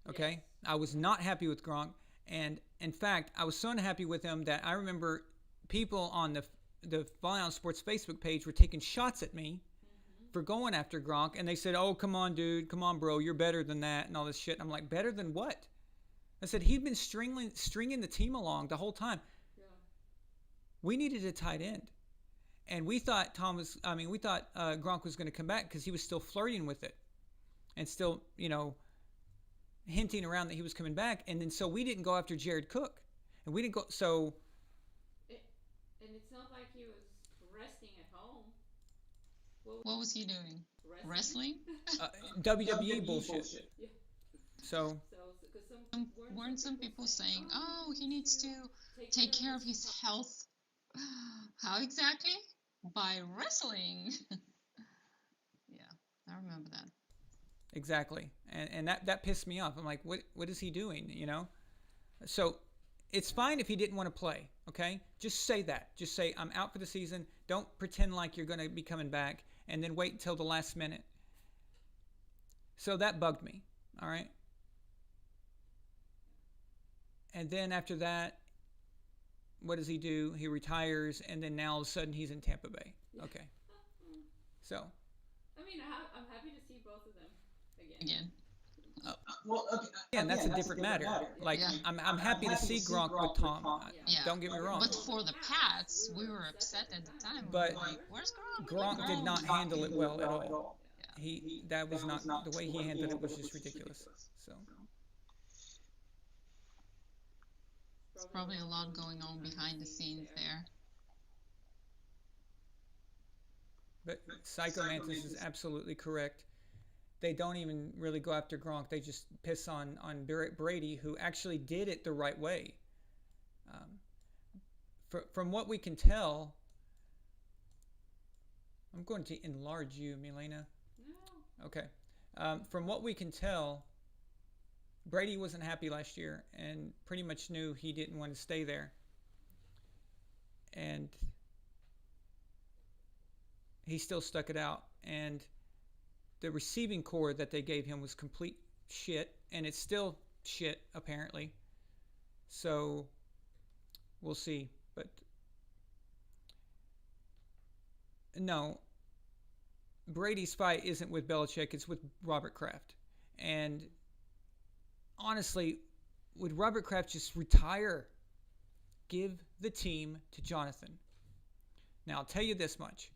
Okay? Yes. I was not happy with Gronk. And in fact, I was so unhappy with him that I remember people on the VonAllen Sports Facebook page were taking shots at me for going after Gronk. And they said, oh, come on, dude. Come on, bro. You're better than that and all this shit. And I'm like, better than what? I said, he'd been stringing the team along the whole time. Yeah. We needed a tight end. And we thought Gronk was going to come back because he was still flirting with it and still, hinting around that he was coming back. And then so we didn't go after Jared Cook. And we didn't go. So. And it's not like he was resting at home. What was he doing? Wrestling? WWE bullshit. Yeah. So weren't some people saying, oh, he needs to take care of his health? How exactly? By wrestling. Yeah, I remember that. Exactly. And that pissed me off. I'm like, what is he doing, So it's fine if he didn't want to play, okay? Just say that. Just say, I'm out for the season. Don't pretend like you're going to be coming back and then wait until the last minute. So that bugged me, all right? And then after that, what does he do? He retires, and then now all of a sudden he's in Tampa Bay. Okay. So. I mean, I'm happy to see both of them again. Again. Well, okay, Again, that's a different matter. Like, Yeah. I'm happy to see Gronk with Tom. Yeah. Don't get me wrong. But for the Pats, we were upset at the time. But like, where's Gronk? Gronk did not handle it well at all. Yeah. That was not the way he handled it was just ridiculous. So. There's probably a lot going on behind the scenes there. But Psycho Mantis is absolutely correct. They don't even really go after Gronk. They just piss on Brady, who actually did it the right way. From what we can tell, I'm going to enlarge you, Milena. No. Okay. From what we can tell, Brady wasn't happy last year and pretty much knew he didn't want to stay there. And he still stuck it out. And the receiving core that they gave him was complete shit, and it's still shit, apparently. So we'll see. But no, Brady's fight isn't with Belichick, it's with Robert Kraft. And honestly, would Robert Kraft just retire? Give the team to Jonathan. Now, I'll tell you this much.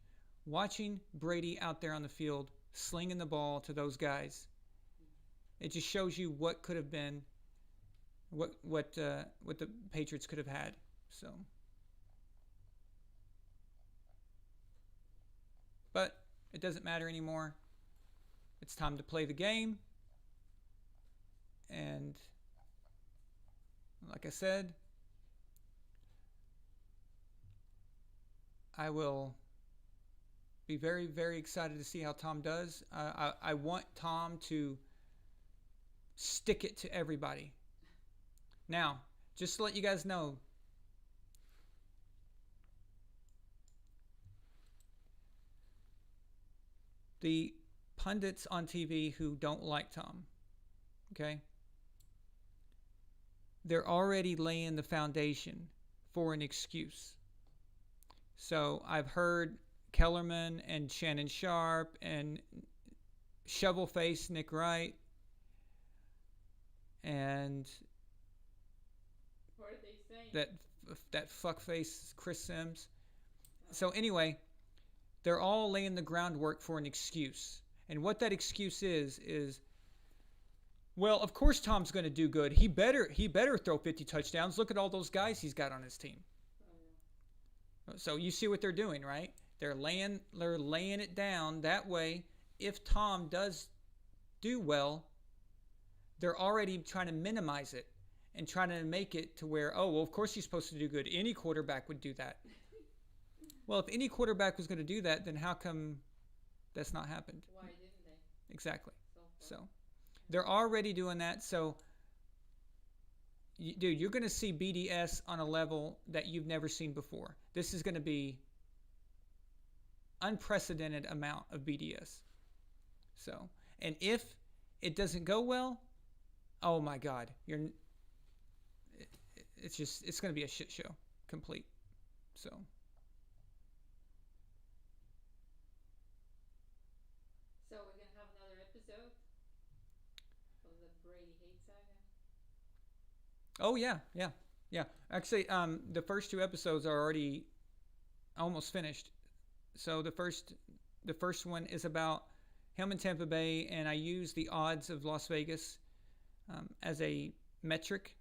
Watching Brady out there on the field, slinging the ball to those guys, it just shows you what could have been, what the Patriots could have had. So, but it doesn't matter anymore. It's time to play the game, and like I said, I will be very, very excited to see how Tom does. I want Tom to stick it to everybody. Now, just to let you guys know, the pundits on TV who don't like Tom, okay, they're already laying the foundation for an excuse. So I've heard Kellerman and Shannon Sharp and Shovelface Nick Wright and What are they saying? that fuckface Chris Sims. So anyway, they're all laying the groundwork for an excuse. And what that excuse is, well, of course Tom's going to do good. He better throw 50 touchdowns. Look at all those guys he's got on his team. So you see what they're doing, right? They're laying it down that way. If Tom does do well, they're already trying to minimize it and trying to make it to where, oh, well, of course he's supposed to do good. Any quarterback would do that. Well, if any quarterback was going to do that, then how come that's not happened? Why didn't they? Exactly. So So they're already doing that. So, dude, you're going to see BDS on a level that you've never seen before. This is going to be unprecedented amount of BDS. So, and if it doesn't go well, oh my God, it's going to be a shit show, complete. So. So we're gonna have another episode of the Brady hate saga. Oh yeah. Actually, the first two episodes are already almost finished. So the first one is about him in Tampa Bay, and I use the odds of Las Vegas as a metric.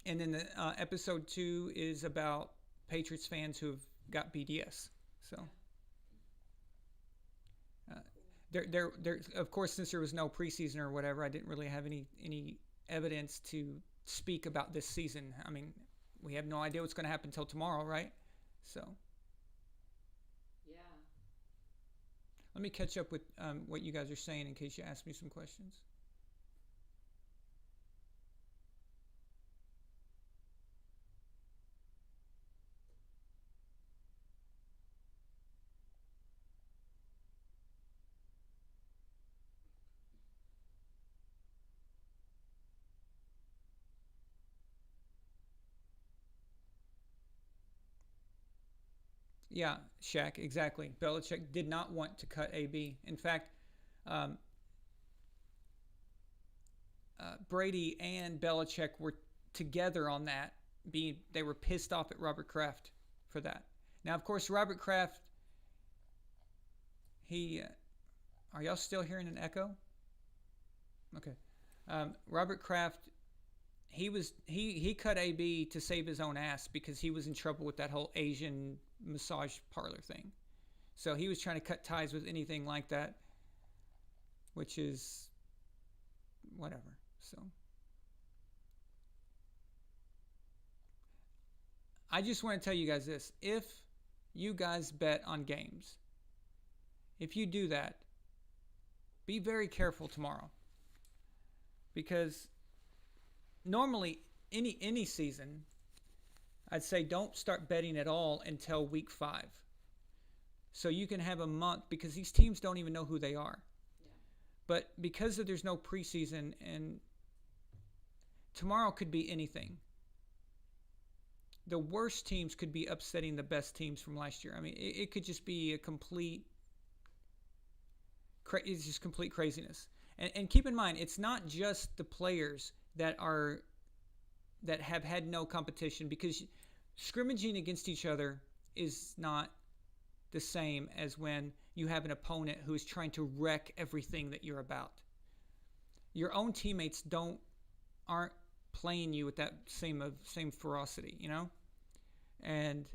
And then the episode 2 is about Patriots fans who have got BDS. So there of course, since there was no preseason or whatever, I didn't really have any evidence to speak about this season. I mean, we have no idea what's going to happen until tomorrow, right? So Yeah. let me catch up with what you guys are saying in case you ask me some questions. Yeah, Shaq, exactly. Belichick did not want to cut AB. In fact, um, Brady and Belichick were together on that. They were pissed off at Robert Kraft for that. Now, of course, Robert Kraft, he are y'all still hearing an echo? Okay. Robert Kraft, he cut AB to save his own ass because he was in trouble with that whole Asian massage parlor thing. So he was trying to cut ties with anything like that, which is whatever. So I just want to tell you guys this. If you guys bet on games, if you do that, be very careful tomorrow. Because normally any season, I'd say don't start betting at all until week 5. So you can have a month because these teams don't even know who they are. Yeah. But because there's no preseason and tomorrow could be anything. The worst teams could be upsetting the best teams from last year. I mean, it could just be a complete, it's just complete craziness. And keep in mind, it's not just the players that have had no competition, because scrimmaging against each other is not the same as when you have an opponent who is trying to wreck everything that you're about. Your own teammates aren't playing you with that same ferocity, you know? And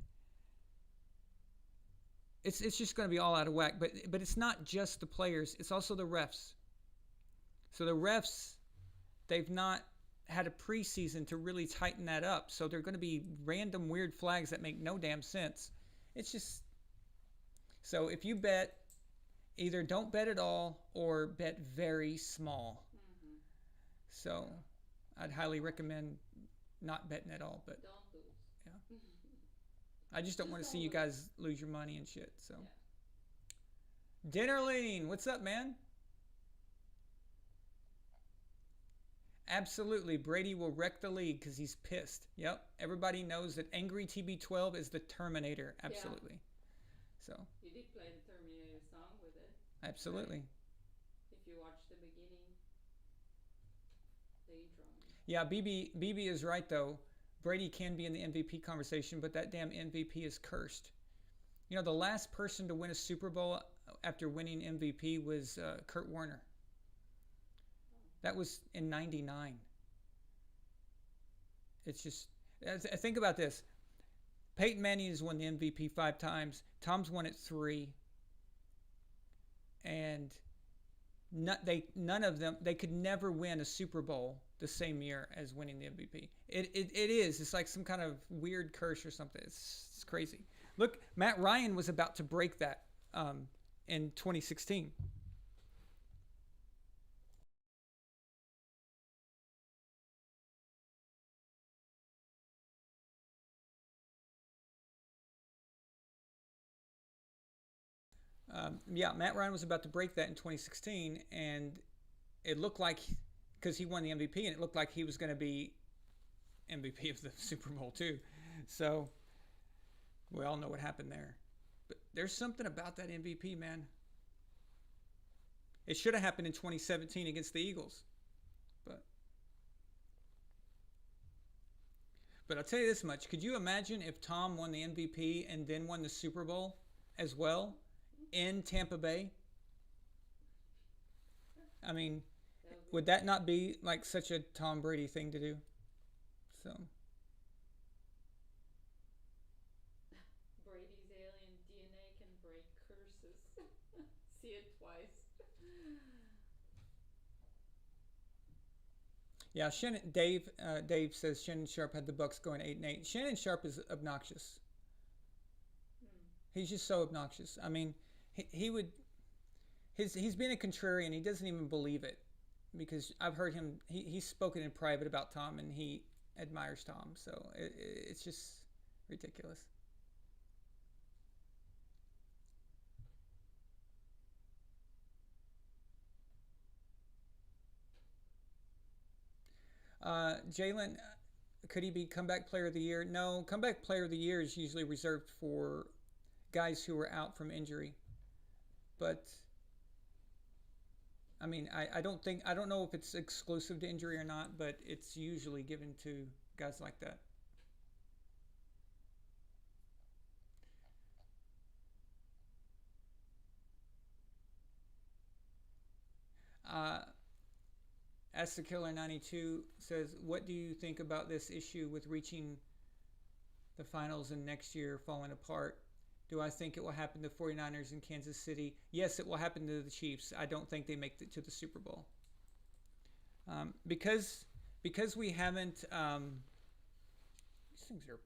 it's just going to be all out of whack. But it's not just the players, it's also the refs. So the refs, they've not had a preseason to really tighten that up. So they're going to be random weird flags that make no damn sense. It's just, so if you bet, either don't bet at all or bet very small. Mm-hmm. So I'd highly recommend not betting at all. But Don't lose. yeah, I just don't want to see you guys lose your money and shit. So Yeah. Dinnerline, what's up, man? Absolutely, Brady will wreck the league because he's pissed. Yep, everybody knows that Angry TB12 is the Terminator. Absolutely. So You did play the Terminator song with it. absolutely. Right? If you watch the beginning, the intro. Yeah, BB is right though. Brady can be in the MVP conversation, but that damn MVP is cursed. You know, the last person to win a Super Bowl after winning MVP was Kurt Warner. That was in '99. It's just, think about this. Peyton Manning has won the MVP 5 times. Tom's won it 3. And none of them, they could never win a Super Bowl the same year as winning the MVP. It is. It's like some kind of weird curse or something. It's crazy. Look, Matt Ryan was about to break that in 2016. Yeah, Matt Ryan was about to break that in 2016, and it looked like, because he won the MVP, and it looked like he was going to be MVP of the Super Bowl too. So we all know what happened there. But there's something about that MVP, man. It should have happened in 2017 against the Eagles. But I'll tell you this much. Could you imagine if Tom won the MVP and then won the Super Bowl as well in Tampa Bay? I mean, would that not be like such a Tom Brady thing to do? So Brady's alien DNA can break curses. See it twice. yeah, Dave says Shannon Sharp had the Bucks going 8-8. Shannon Sharp is obnoxious. He's just so obnoxious. I mean, he would he's being a contrarian. He doesn't even believe it, because I've heard him. He's spoken in private about Tom, and he admires Tom. So it's just ridiculous. Jalen, could he be comeback player of the year? No, comeback player of the year is usually reserved for guys who were out from injury. But I mean, I don't know if it's exclusive to injury or not, but it's usually given to guys like that. Uh, As the Killer 92 says, what do you think about this issue with reaching the finals and next year falling apart? Do I think it will happen to 49ers in Kansas City? Yes, it will happen to the Chiefs. I don't think they make it to the Super Bowl. Because we haven't these things are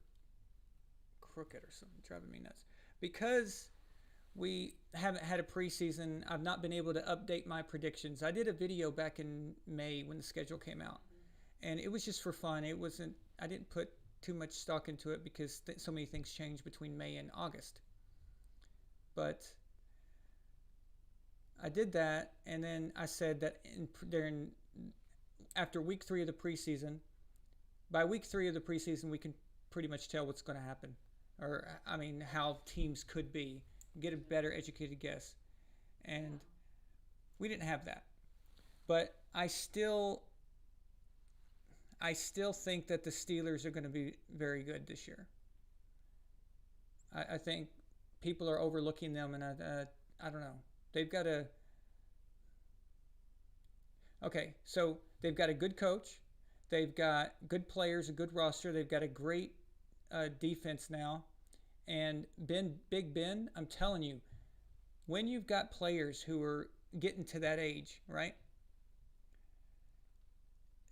crooked or something, driving me nuts. Because we haven't had a preseason, I've not been able to update my predictions. I did a video back in May when the schedule came out, and it was just for fun. It wasn't. I didn't put too much stock into it because so many things changed between May and August. But I did that, and then I said that during after week 3 of the preseason, by week 3 of the preseason, we can pretty much tell what's going to happen, or I mean, how teams could be, get a better educated guess, and we didn't have that. But I still think that the Steelers are going to be very good this year. I think people are overlooking them, and I don't know. They've got a Okay, so they've got a good coach, they've got good players, a good roster, they've got a great defense now, and Big Ben, I'm telling you, when you've got players who are getting to that age, right?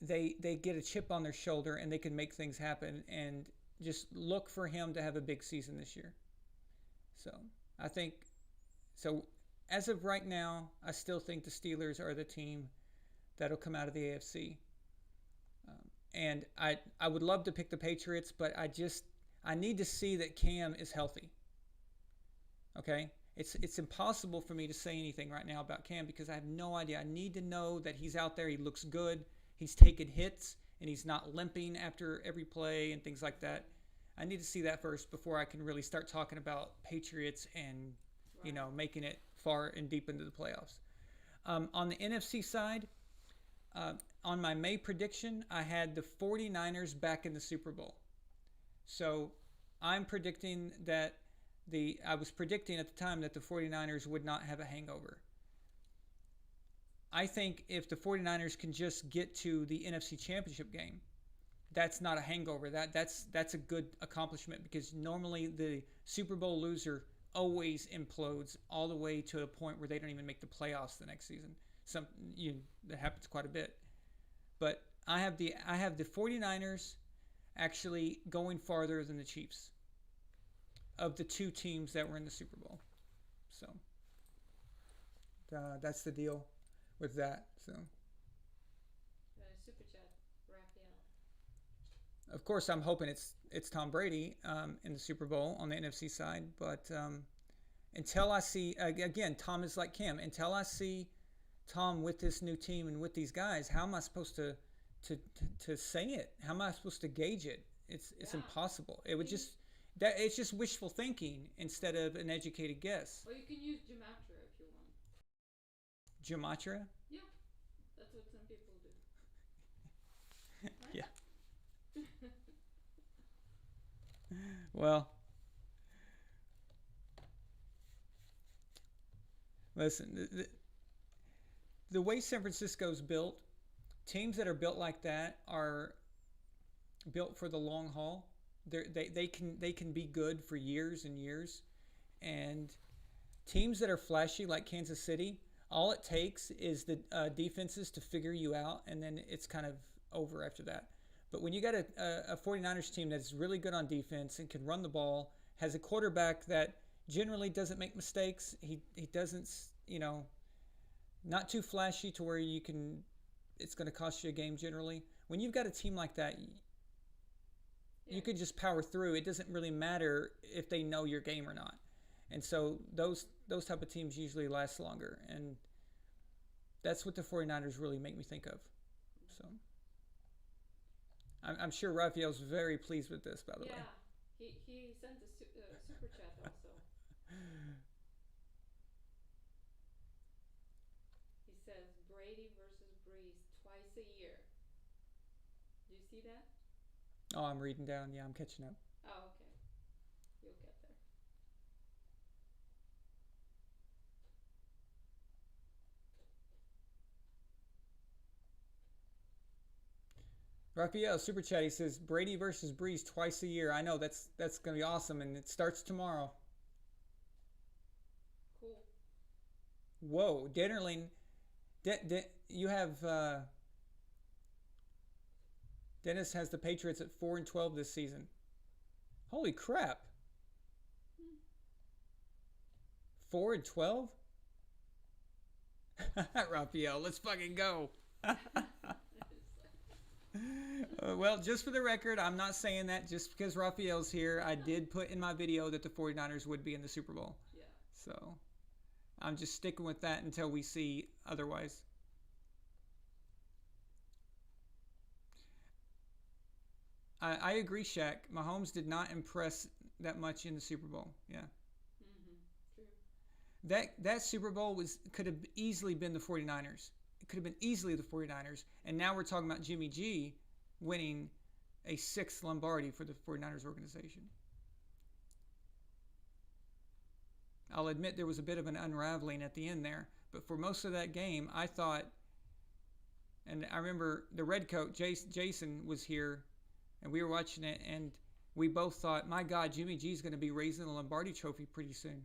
They get a chip on their shoulder and they can make things happen. And just look for him to have a big season this year. So I think so. As of right now, I still think the Steelers are the team that'll come out of the AFC. And I would love to pick the Patriots, but I need to see that Cam is healthy. Okay, it's impossible for me to say anything right now about Cam because I have no idea. I need to know that he's out there. He looks good. He's taking hits and he's not limping after every play and things like that. I need to see that first before I can really start talking about Patriots and making it far and deep into the playoffs. On the NFC side, on my May prediction, I had the 49ers back in the Super Bowl. So I'm predicting that I was predicting at the time that the 49ers would not have a hangover. I think if the 49ers can just get to the NFC Championship game, that's not a hangover. That's a good accomplishment because normally the Super Bowl loser always implodes all the way to a point where they don't even make the playoffs the next season. That happens quite a bit. But I have the 49ers actually going farther than the Chiefs of the two teams that were in the Super Bowl. So that's the deal with that. So Super chat, Raphael. of course, I'm hoping it's Tom Brady in the Super Bowl on the NFC side. But until I see again, Tom is like Cam. Until I see Tom with this new team and with these guys, how am I supposed to say it? How am I supposed to gauge it? It's impossible. It would just it's just wishful thinking instead of an educated guess. Or you can use gematria if you want. Gematria? Yeah, that's what some people do. Right? Yeah. Well, listen, the way San Francisco's built, teams that are built like that are built for the long haul. They can be good for years and years, and teams that are flashy like Kansas City, all it takes is the defenses to figure you out, and then it's kind of over after that. But when you got a 49ers team that's really good on defense and can run the ball, has a quarterback that generally doesn't make mistakes, he doesn't, not too flashy to where it's going to cost you a game generally. When you've got a team like that, you could just power through. It doesn't really matter if they know your game or not. And so those type of teams usually last longer. And that's what the 49ers really make me think of. So I'm sure Raphael's very pleased with this, by the way. Yeah, he sent a super chat also. He says Brady versus Brees twice a year. Do you see that? Oh, I'm reading down. Yeah, I'm catching up. Oh, okay. You'll get there. Raphael Super Chat. He says Brady versus Brees twice a year. I know that's gonna be awesome, and it starts tomorrow. Cool. Whoa, Dennerling. You have Dennis has the Patriots at 4-12 this season. Holy crap! 4-12. Raphael, let's fucking go. Well, just for the record, I'm not saying that just because Raphael's here. I did put in my video that the 49ers would be in the Super Bowl. Yeah. So I'm just sticking with that until we see otherwise. I agree, Shaq. Mahomes did not impress that much in the Super Bowl. Yeah. True. That Super Bowl could have easily been the 49ers. It could have been easily the 49ers. And now we're talking about Jimmy G winning a 6th Lombardi for the 49ers organization. I'll admit there was a bit of an unraveling at the end there, but for most of that game, I thought, and I remember the red coat, Jason was here, and we were watching it, and we both thought, my God, Jimmy G's going to be raising the Lombardi trophy pretty soon.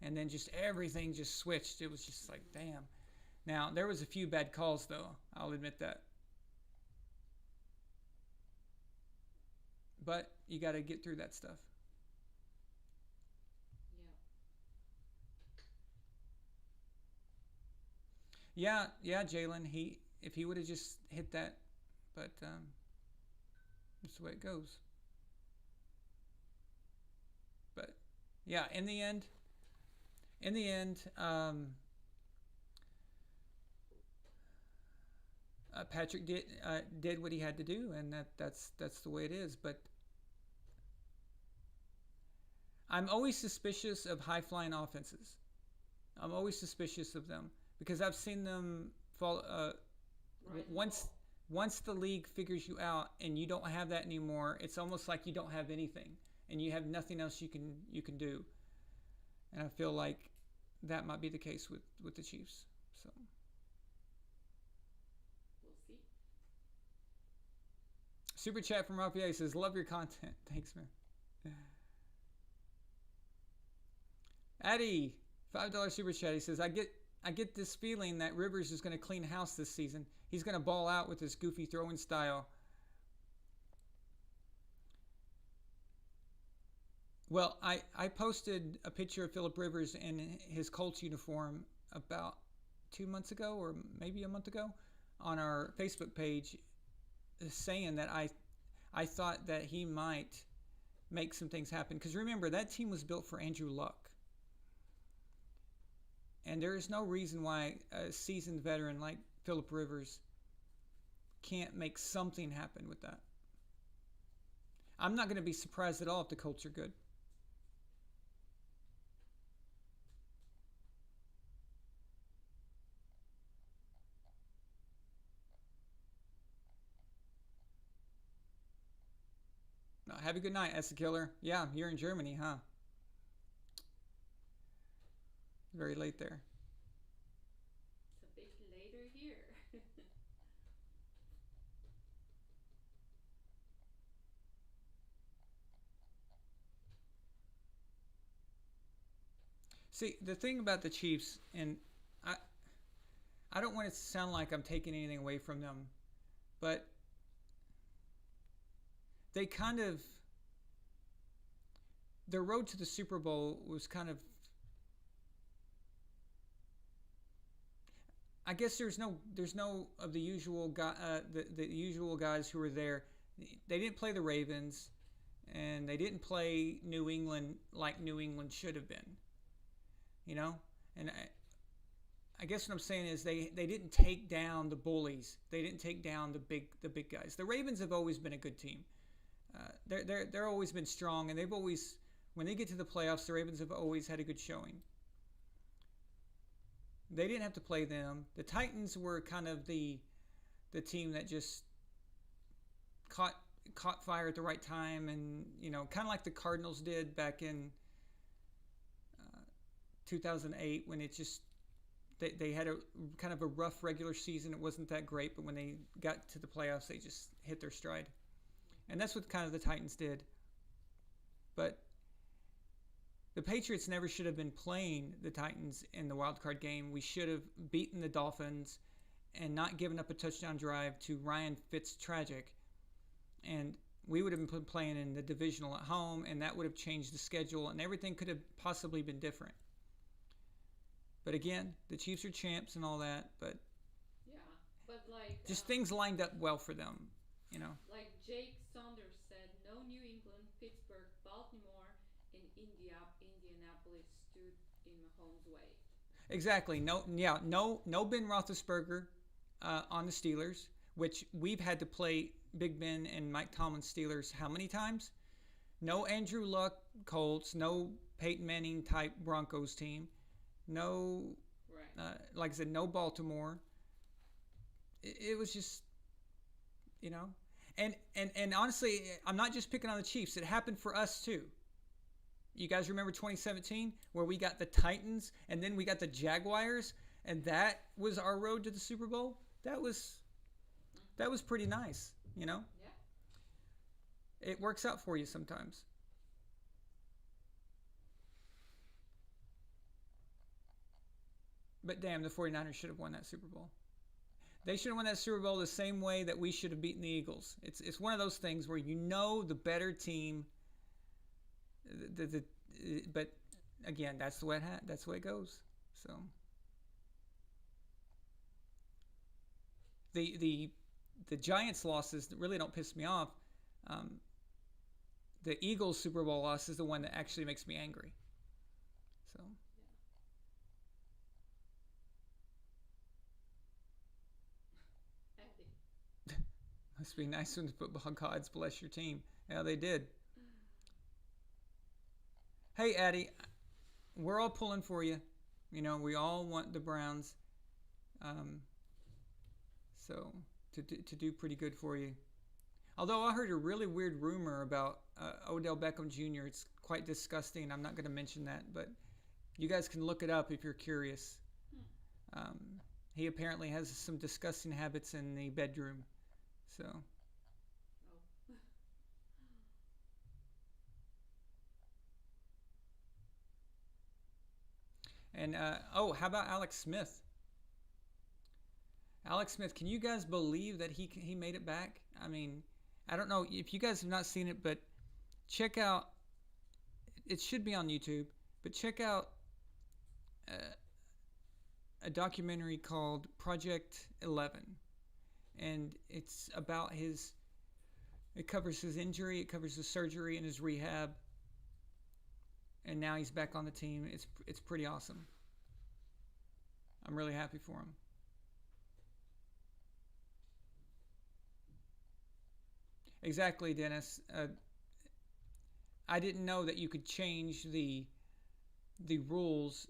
And then just everything just switched. It was just like, damn. Now, there was a few bad calls, though. I'll admit that. But you got to get through that stuff. Yeah, Jalen. If he would have just hit that, but that's the way it goes. But yeah, in the end, Patrick did what he had to do, and that's the way it is. But I'm always suspicious of high flying offenses. I'm always suspicious of them because I've seen them fall. Once the league figures you out and you don't have that anymore, it's almost like you don't have anything and you have nothing else you can do. And I feel like that might be the case with the Chiefs. So We'll see. Super chat from Raphael says, "Love your content." Thanks, man. Addy, $5 super chat. He says, I get this feeling that Rivers is going to clean house this season. He's going to ball out with his goofy throwing style. Well, I posted a picture of Phillip Rivers in his Colts uniform about 2 months ago or maybe a month ago on our Facebook page saying that I thought that he might make some things happen. Because remember, that team was built for Andrew Luck. And there is no reason why a seasoned veteran like Phillip Rivers can't make something happen with that. I'm not going to be surprised at all if the Colts are good. No, have a good night, Essa Killer. Yeah, you're in Germany, huh? Very late there. It's a bit later here. See, the thing about the Chiefs, and I don't want it to sound like I'm taking anything away from them, but they kind of, their road to the Super Bowl was kind of, I guess there's no of the usual the usual guys who were there. They didn't play the Ravens, and they didn't play New England like New England should have been. You know, and I guess what I'm saying is they didn't take down the bullies. They didn't take down the big guys. The Ravens have always been a good team. They're always been strong, and they've always When they get to the playoffs, the Ravens have always had a good showing. They didn't have to play them. The Titans were kind of the team that just caught fire at the right time, and kind of like the Cardinals did back in 2008 when it just they had a kind of a rough regular season. It wasn't that great, but when they got to the playoffs, they just hit their stride. And that's what kind of the Titans did. But the Patriots never should have been playing the Titans in the wild card game. We should have beaten the Dolphins and not given up a touchdown drive to Ryan Fitztragic. And we would have been playing in the divisional at home, and that would have changed the schedule, and everything could have possibly been different. But again, the Chiefs are champs and all that, but Yeah, but like just things lined up well for them, like Jake Saunders said, no New England, Pittsburgh, Baltimore, and Indianapolis stood in Mahomes' way. Exactly. No Ben Roethlisberger on the Steelers, which we've had to play Big Ben and Mike Tomlin Steelers how many times? No Andrew Luck Colts, no Peyton Manning type Broncos team, no, Right. like I said, no Baltimore. It was just, and honestly, I'm not just picking on the Chiefs. It happened for us too. You guys remember 2017 where we got the Titans and then we got the Jaguars, and that was our road to the Super Bowl? That was pretty nice, Yeah. It works out for you sometimes. But damn, the 49ers should have won that Super Bowl. They should have won that Super Bowl the same way that we should have beaten the Eagles. It's one of those things where the better team. But again, that's the way it goes. So the Giants losses really don't piss me off. The Eagles Super Bowl loss is the one that actually makes me angry. So. Eddie. Must be nice when the football gods bless your team. Yeah, they did. Hey, Addie, we're all pulling for you. We all want the Browns. So to do pretty good for you. Although I heard a really weird rumor about Odell Beckham Jr. It's quite disgusting. I'm not going to mention that, but you guys can look it up if you're curious. He apparently has some disgusting habits in the bedroom. So. Oh. And how about Alex Smith? Alex Smith, can you guys believe that he made it back? I mean, I don't know if you guys have not seen it, but check out. It should be on YouTube, but check out a documentary called Project 11, and it's about his. It covers his injury, it covers his surgery and his rehab, and now he's back on the team. It's pretty awesome. I'm really happy for him. Exactly, Dennis. I didn't know that you could change the rules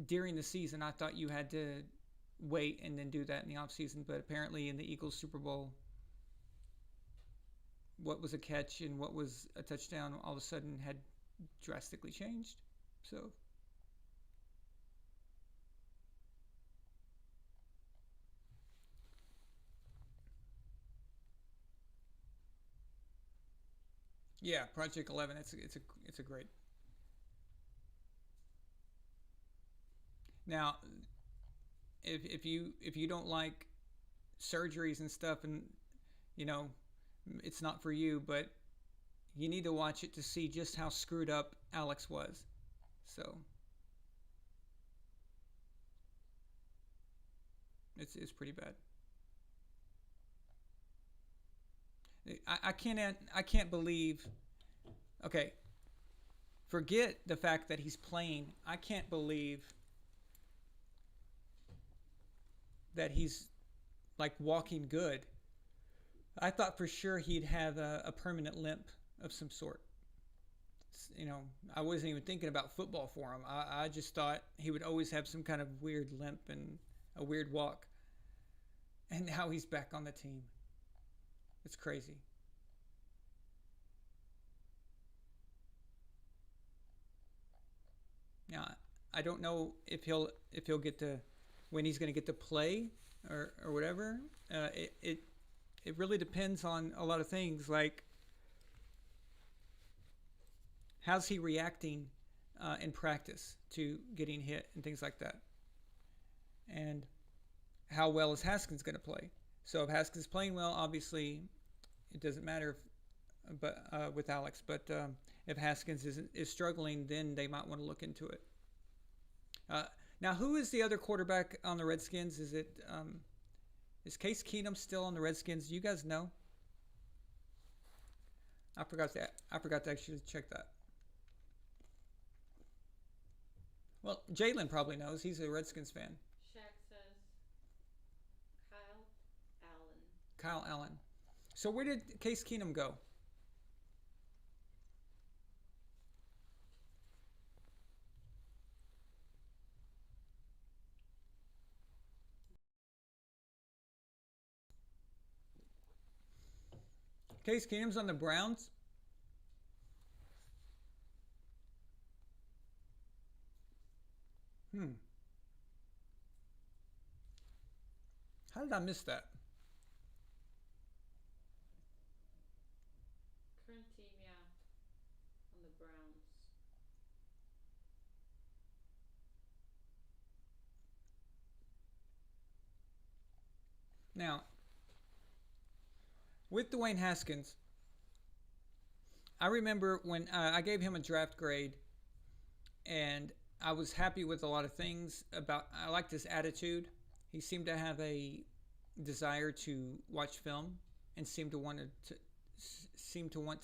during the season. I thought you had to wait and then do that in the off season, but apparently in the Eagles Super Bowl, what was a catch and what was a touchdown all of a sudden had drastically changed. So yeah, Project 11. It's a great. Now, if you don't like surgeries and stuff, and it's not for you, but you need to watch it to see just how screwed up Alex was. So it's pretty bad. I can't believe. Okay, forget the fact that he's playing. I can't believe that he's like walking good. I thought for sure he'd have a permanent limp of some sort. I wasn't even thinking about football for him. I just thought he would always have some kind of weird limp and a weird walk. And now he's back on the team. It's crazy. Now, I don't know if he'll get to when he's going to get to play or whatever. It really depends on a lot of things, like how's he reacting in practice to getting hit and things like that, and how well is Haskins going to play. So if Haskins is playing well, obviously it doesn't matter with Alex. But if Haskins is struggling, then they might want to look into it. Now, who is the other quarterback on the Redskins? Is Case Keenum still on the Redskins? Do you guys know? I forgot to actually check that. Well, Jalen probably knows. He's a Redskins fan. Shaq says Kyle Allen. Kyle Allen. So where did Case Keenum go? Case Keenum's on the Browns. How did I miss that? Current team, yeah, on the Browns. Now, with Dwayne Haskins, I remember when I gave him a draft grade, and I was happy with a lot of things I liked his attitude. He seemed to have a desire to watch film and seemed to want to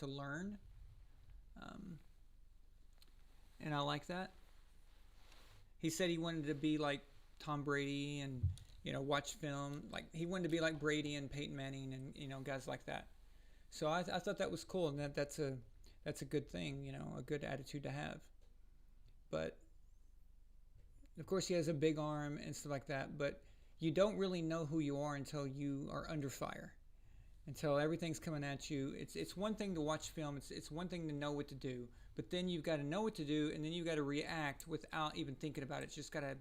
learn, and I like that. He said he wanted to be like Tom Brady and watch film. Like he wanted to be like Brady and Peyton Manning and guys like that. So I thought that was cool, and that's a good thing, a good attitude to have. But of course he has a big arm and stuff like that. But you don't really know who you are until you are under fire, until everything's coming at you. It's one thing to watch film. It's one thing to know what to do. But then you've got to know what to do, and then you've got to react without even thinking about it. It's just got to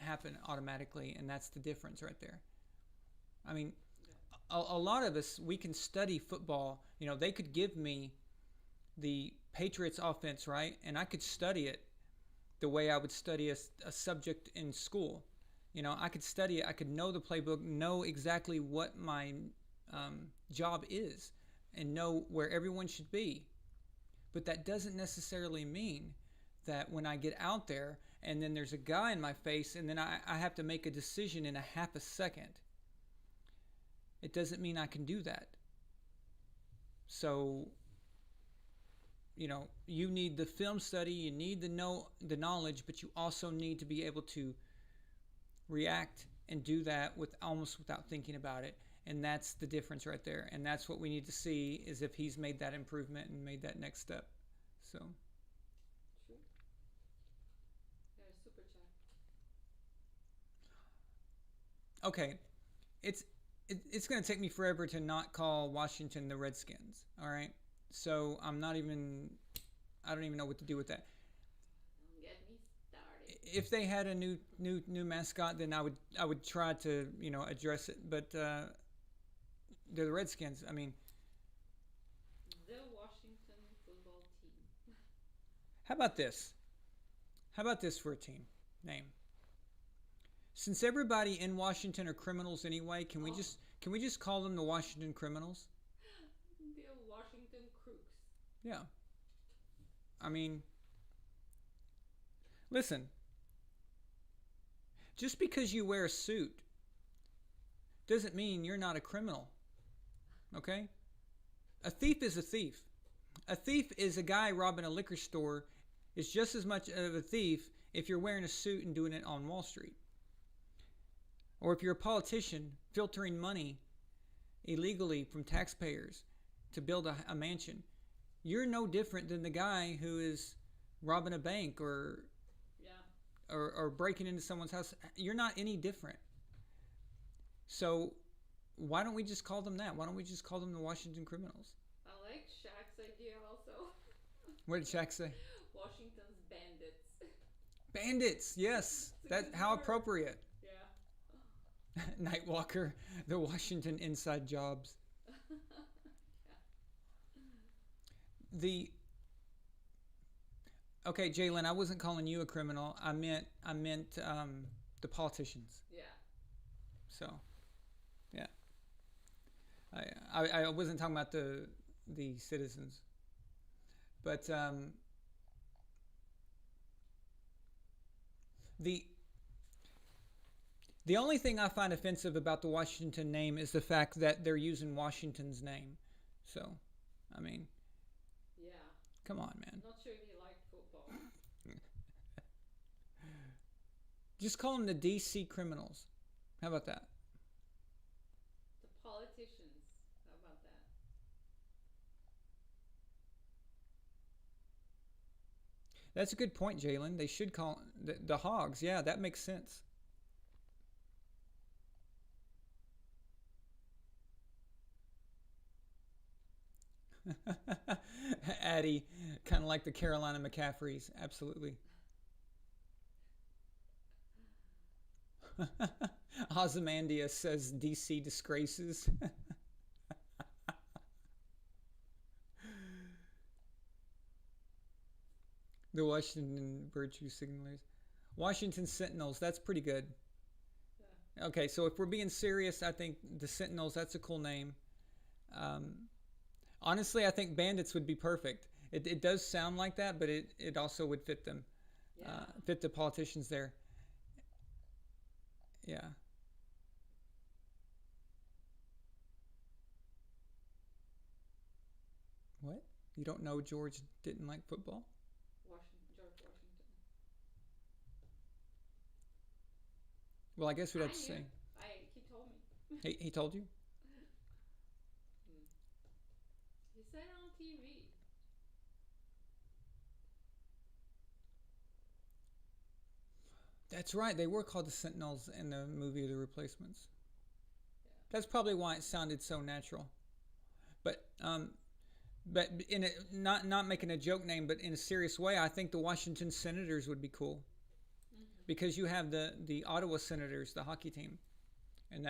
happen automatically, and that's the difference right there. I mean, a lot of us, we can study football. They could give me the Patriots offense, right? And I could study it the way I would study a subject in school. I could study it. I could know the playbook, know exactly what my job is, and know where everyone should be. But that doesn't necessarily mean that when I get out there and then there's a guy in my face and then I have to make a decision in a half a second, it doesn't mean I can do that. So, you need the film study, you need the knowledge, but you also need to be able to react and do that almost without thinking about it. And that's the difference right there. And that's what we need to see, is if he's made that improvement and made that next step. So. True. Yeah, super chat. Okay. It's going to take me forever to not call Washington the Redskins. All right. So I don't even know what to do with that. Don't get me started. If they had a new mascot, then I would try to address it. But they're the Redskins. I mean, The Washington football team. how about this? How about this for a team name? Since everybody in Washington are criminals anyway, can we just call them the Washington Criminals? The Washington Crooks. Yeah. I mean, listen. Just because you wear a suit doesn't mean you're not a criminal. Okay? A thief is a thief. A thief is a guy robbing a liquor store. Is just as much of a thief if you're wearing a suit and doing it on Wall Street. Or if you're a politician filtering money illegally from taxpayers to build a mansion. you're no different than the guy who is robbing a bank Yeah. or breaking into someone's house. You're not any different. So why don't we just call them that? Why don't we just call them the Washington Criminals? I like Shaq's idea also. What did Shaq say? Washington's bandits. Bandits, yes. It's a That good how word. appropriate. Yeah. Nightwalker, the Washington inside jobs. Yeah. The Okay, Jalen, I wasn't calling you a criminal. I meant the politicians. Yeah. So, yeah. I wasn't talking about the citizens. But the the only thing I find offensive about the Washington name is the fact that they're using Washington's name. So, I mean, Yeah. come on, man. Not sure if he liked football. Just call them the DC Criminals. How about that? The politicians. How about that? That's a good point, Jalen. They should call the Hogs. Yeah, that makes sense. Addie, kind of like the Carolina McCaffreys. Absolutely. Ozymandias says DC disgraces. The Washington Virtue Signalers. Washington Sentinels. That's pretty good. Yeah. Okay, so if we're being serious, I think the Sentinels, that's a cool name. Um, Honestly, I think Bandits would be perfect. It does sound like that, but it also would fit them. Yeah. Fit the politicians there. Yeah. What? You don't know George didn't like football? George Washington. Well, I guess we'd have to I say. knew. He told me. He told you? Hmm. He said it on TV. That's right. They were called the Sentinels in the movie The Replacements. Yeah. That's probably why it sounded so natural. But in a, not making a joke name, but in a serious way, I think the Washington Senators would be cool because you have the Ottawa Senators, the hockey team, and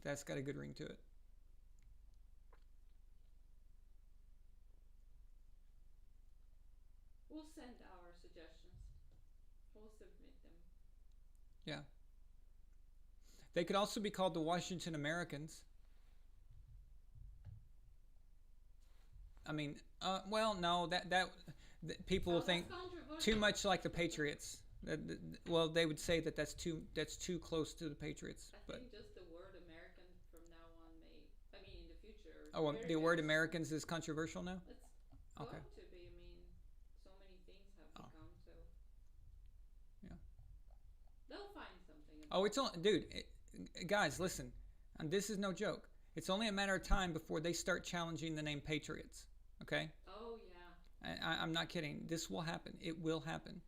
that's got a good ring to it. We'll send our suggestions. We'll submit them. Yeah. They could also be called the Washington Americans. I mean, well, no, that people will think too much like the Patriots. Well, they would say that that's too close to the Patriots. I But think just the word American from now on may. I mean, in the future. the word Americans is controversial now. It's Okay. going to be. I mean, so many things have Oh. become so. Yeah. They'll find something. Oh, it's on, dude. Guys, listen, and this is no joke. It's only a matter of time before they start challenging the name Patriots. Okay. Oh yeah. I'm not kidding. This will happen. It will happen.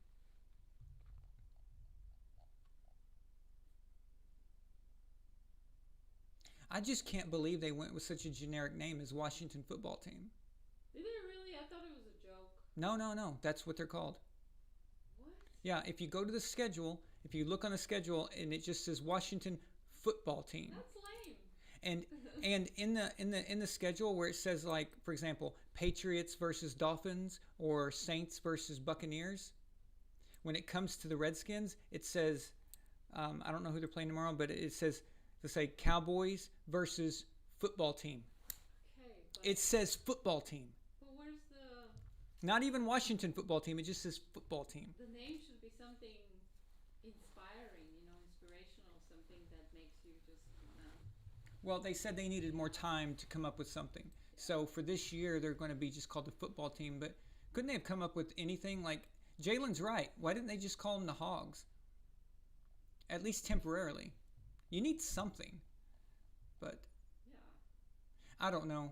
I just can't believe they went with such a generic name as Washington Football Team. Did they really? I thought it was a joke. No. That's what they're called. What? Yeah, if you go to the schedule, if you look on the schedule and it just says Washington Football Team. That's lame. And in the schedule where it says, like, for example, Patriots versus Dolphins or Saints versus Buccaneers, when it comes to the Redskins, it says I don't know who they're playing tomorrow, but it says to say Cowboys versus Football Team. Okay. But, It says Football Team. but where's the Not even Washington Football Team. It just says Football Team. the name should be something inspiring, inspirational, something that makes you just wanna. Well, they said they needed more time to come up with something. So for this year, they're going to be just called the Football Team. But couldn't they have come up with anything? Like, Jalen's right. Why didn't they just call them the Hogs? At least temporarily. You need something. But Yeah. I don't know.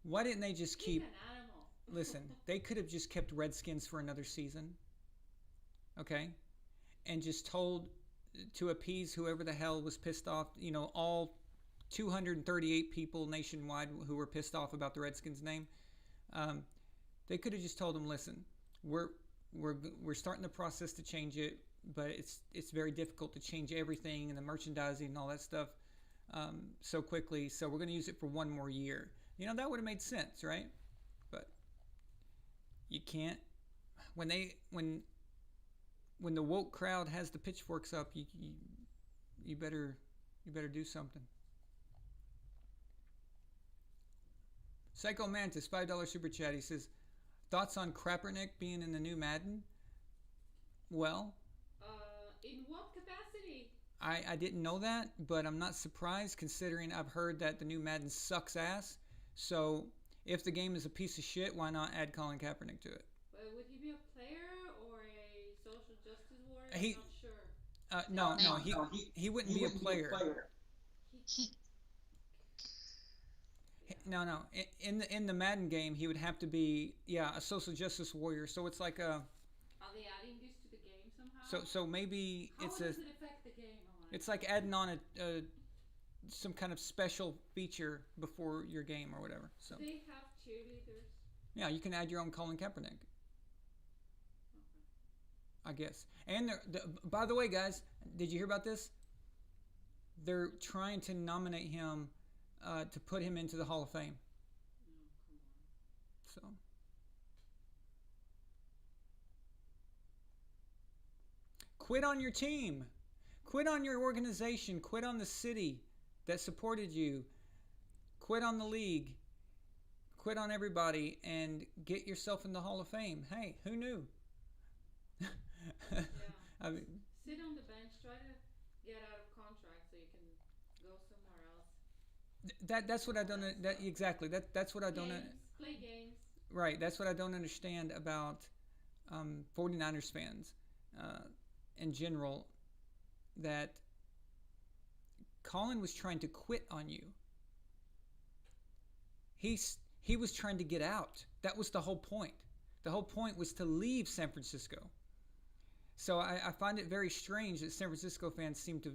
Why didn't they just He's keep? an animal. Listen, they could have just kept Redskins for another season, okay, and just told to appease whoever the hell was pissed off. All 238 people nationwide who were pissed off about the Redskins name. Um, they could have just told them, listen, we're we're starting the process to change it, but it's very difficult to change everything and the merchandising and all that stuff so quickly. So we're going to use it for one more year. That would have made sense, right? But you can't. When the woke crowd has the pitchforks up, you better do something. Psycho Mantis, $5 super chat. He says, thoughts on Kaepernick being in the new Madden? Well, In what capacity? I didn't know that, but I'm not surprised considering I've heard that the new Madden sucks ass. So if the game is a piece of shit, why not add Colin Kaepernick to it? Would he be a player or a social justice warrior? He- I'm not sure. No, he wouldn't be a player. He, No. In the Madden game, he would have to be a social justice warrior. So it's like a Are they adding this to the game somehow? so maybe How it's does it affect the game? it's like adding on a some kind of special feature before your game or whatever. So Do they have cheerleaders? yeah, you can add your own Colin Kaepernick, I guess. And by the way, guys, did you hear about this? They're trying to nominate him to put him into the Hall of Fame. No, come on. So quit on your team, quit on your organization, quit on the city that supported you, quit on the league, quit on everybody, and get yourself in the Hall of Fame. Hey, who knew? Yeah. I mean, Sit on the bench. Try to get out of contract so you can go somewhere else. that's what I don't. Exactly. That's what I don't. Games. Play games. Right. That's what I don't understand about 49ers fans in general. That Colin was trying to quit on you. He was trying to get out. That was the whole point. The whole point was to leave San Francisco. So I find it very strange that San Francisco fans seem to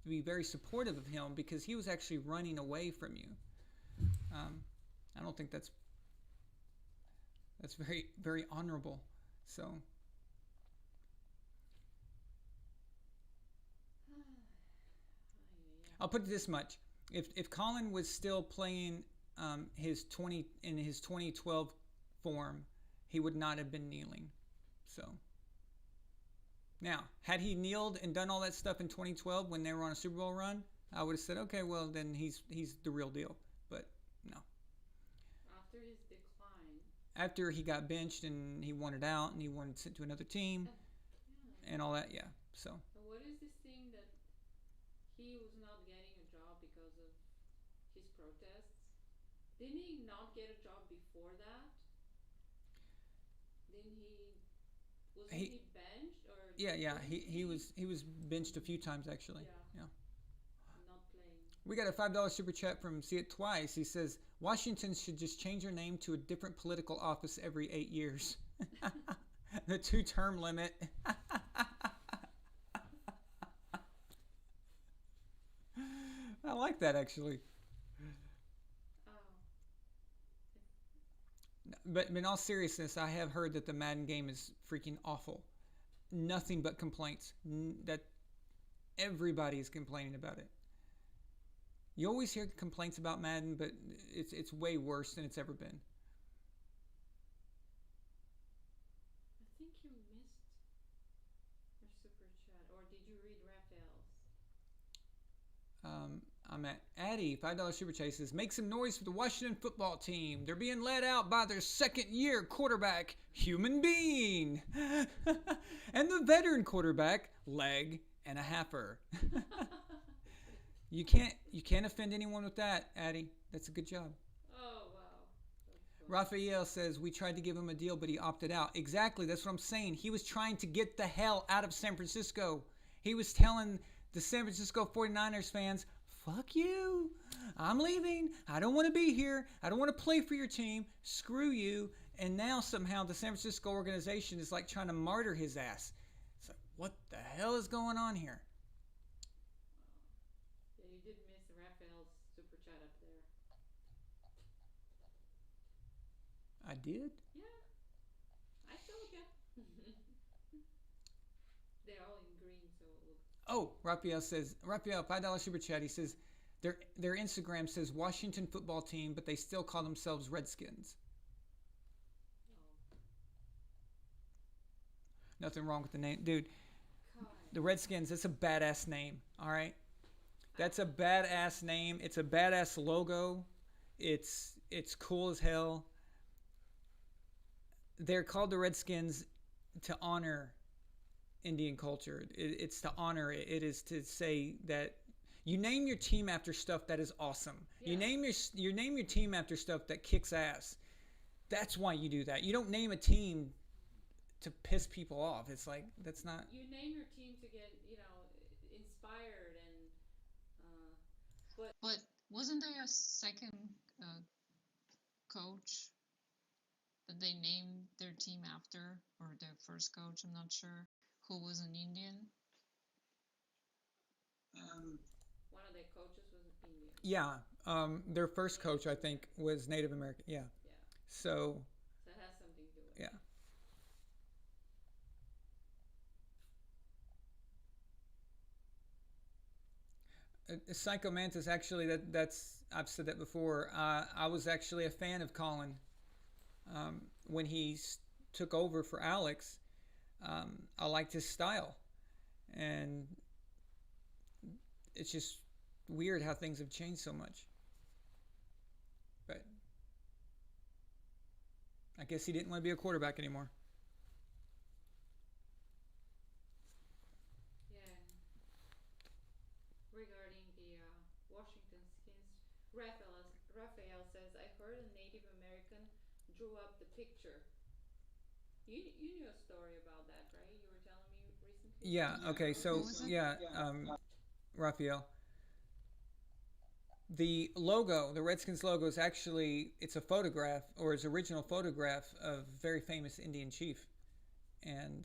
be very supportive of him because he was actually running away from you. I don't think that's very, very honorable. So I'll put it this much: if Colin was still playing his 2012 form, he would not have been kneeling. So now, had he kneeled and done all that stuff in 2012 when they were on a Super Bowl run, I would have said, okay, well then he's the real deal. But no. After his decline. After he got benched and he wanted out and he wanted sent to another team Yeah. and all that, yeah. So And what is this thing that he was not getting a job because of his protests? Didn't he not get a job before that? Didn't he? Wasn't he benched or? yeah, wasn't he was benched a few times actually. Yeah. Yeah. Not playing. We got a $5 super chat from See It Twice. He says Washington should just change their name to a different political office every 8 years. The 2-term limit. I like that actually. Oh. But in all seriousness, I have heard that the Madden game is freaking awful. Nothing but complaints. That everybody is complaining about it. You always hear complaints about Madden, but it's way worse than it's ever been. I think you missed your super chat, or did you read Raphael's? I'm at Addy, $5 super chat. He says, make some noise for the Washington football team. They're being led out by their second-year quarterback, human being, and the veteran quarterback, leg and a halfer. You can't offend anyone with that, Addy. That's a good job. Oh wow. That's funny. Raphael says, we tried to give him a deal, but he opted out. Exactly, that's what I'm saying. He was trying to get the hell out of San Francisco. He was telling the San Francisco 49ers fans, fuck you. I'm leaving. I don't want to be here. I don't want to play for your team. Screw you. And now somehow the San Francisco organization is like trying to martyr his ass. It's like, what the hell is going on here? Yeah, you did miss Raphael's super chat up there. I did? Yeah, I told ya. They're all in green, so it looks. Oh, Raphael, $5 super chat. He says their Instagram says Washington football team, but they still call themselves Redskins. Oh, Nothing wrong with the name. Dude, God. the Redskins, that's a badass name, all right? That's a badass name. It's a badass logo. It's cool as hell. They're called the Redskins to honor Indian culture. It's to honor it. It is to say that you name your team after stuff that is awesome. Yeah. You name your team after stuff that kicks ass. That's why you do that. You don't name a team to piss people off. It's like, that's not. You name your team to get, inspired and, But wasn't there a second coach that they named their team after, or their first coach? I'm not sure, who was an Indian. one of their coaches was Indian. Yeah. Their first coach, I think, was Native American. Yeah. Yeah. So. So it has something to do with it. Yeah. Psycho Mantis, actually, that's I've said that before. I was actually a fan of Colin when he took over for Alex. I liked his style, and it's just weird how things have changed so much. But I guess he didn't want to be a quarterback anymore. Yeah. Regarding the Washington Skins, Raphael says, I heard a Native American drew up the picture. You knew a story about that, right? You were telling me recently? Yeah. Okay. So yeah, Raphael. The logo, the Redskins logo, is actually it's a photograph, or his original photograph of a very famous Indian chief, and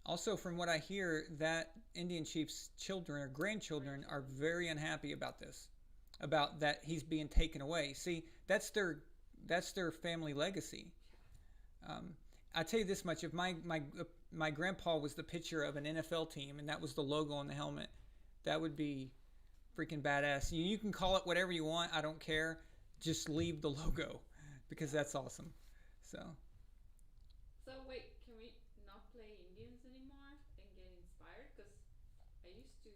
also from what I hear, that Indian chief's children or grandchildren are very unhappy about this, about that he's being taken away. See, that's their family legacy. I tell you this much: if my grandpa was the picture of an NFL team and that was the logo on the helmet, that would be freaking badass. You can call it whatever you want. I don't care. Just leave the logo because that's awesome. So Wait, can we not play Indians anymore and get inspired? Because I used to,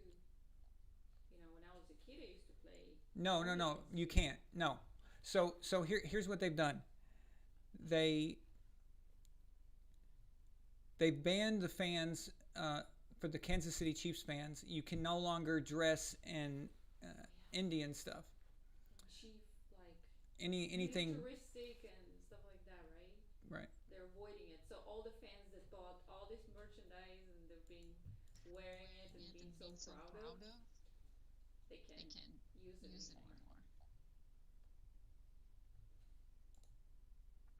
when I was a kid, I used to play. no, you can't. No. So here's what they've done. They've banned the fans for the Kansas City Chiefs fans. You can no longer dress in Indian stuff. Chief, like Anything. militaristic and stuff like that, right? Right. They're avoiding it. So all the fans that bought all this merchandise and they've been wearing it and being so proud of, they can't use it anymore.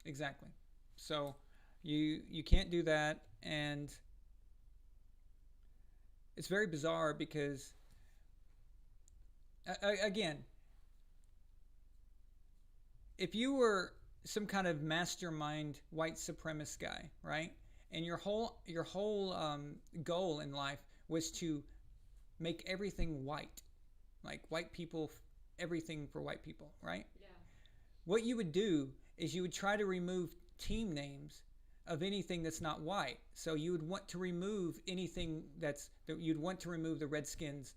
Exactly. So you can't do that, and it's very bizarre because again, if you were some kind of mastermind white supremacist guy, right, and your whole goal in life was to make everything white, like white people, everything for white people, right? Yeah. What you would do is you would try to remove team names of anything that's not white. So you would want to remove anything you'd want to remove the Redskins,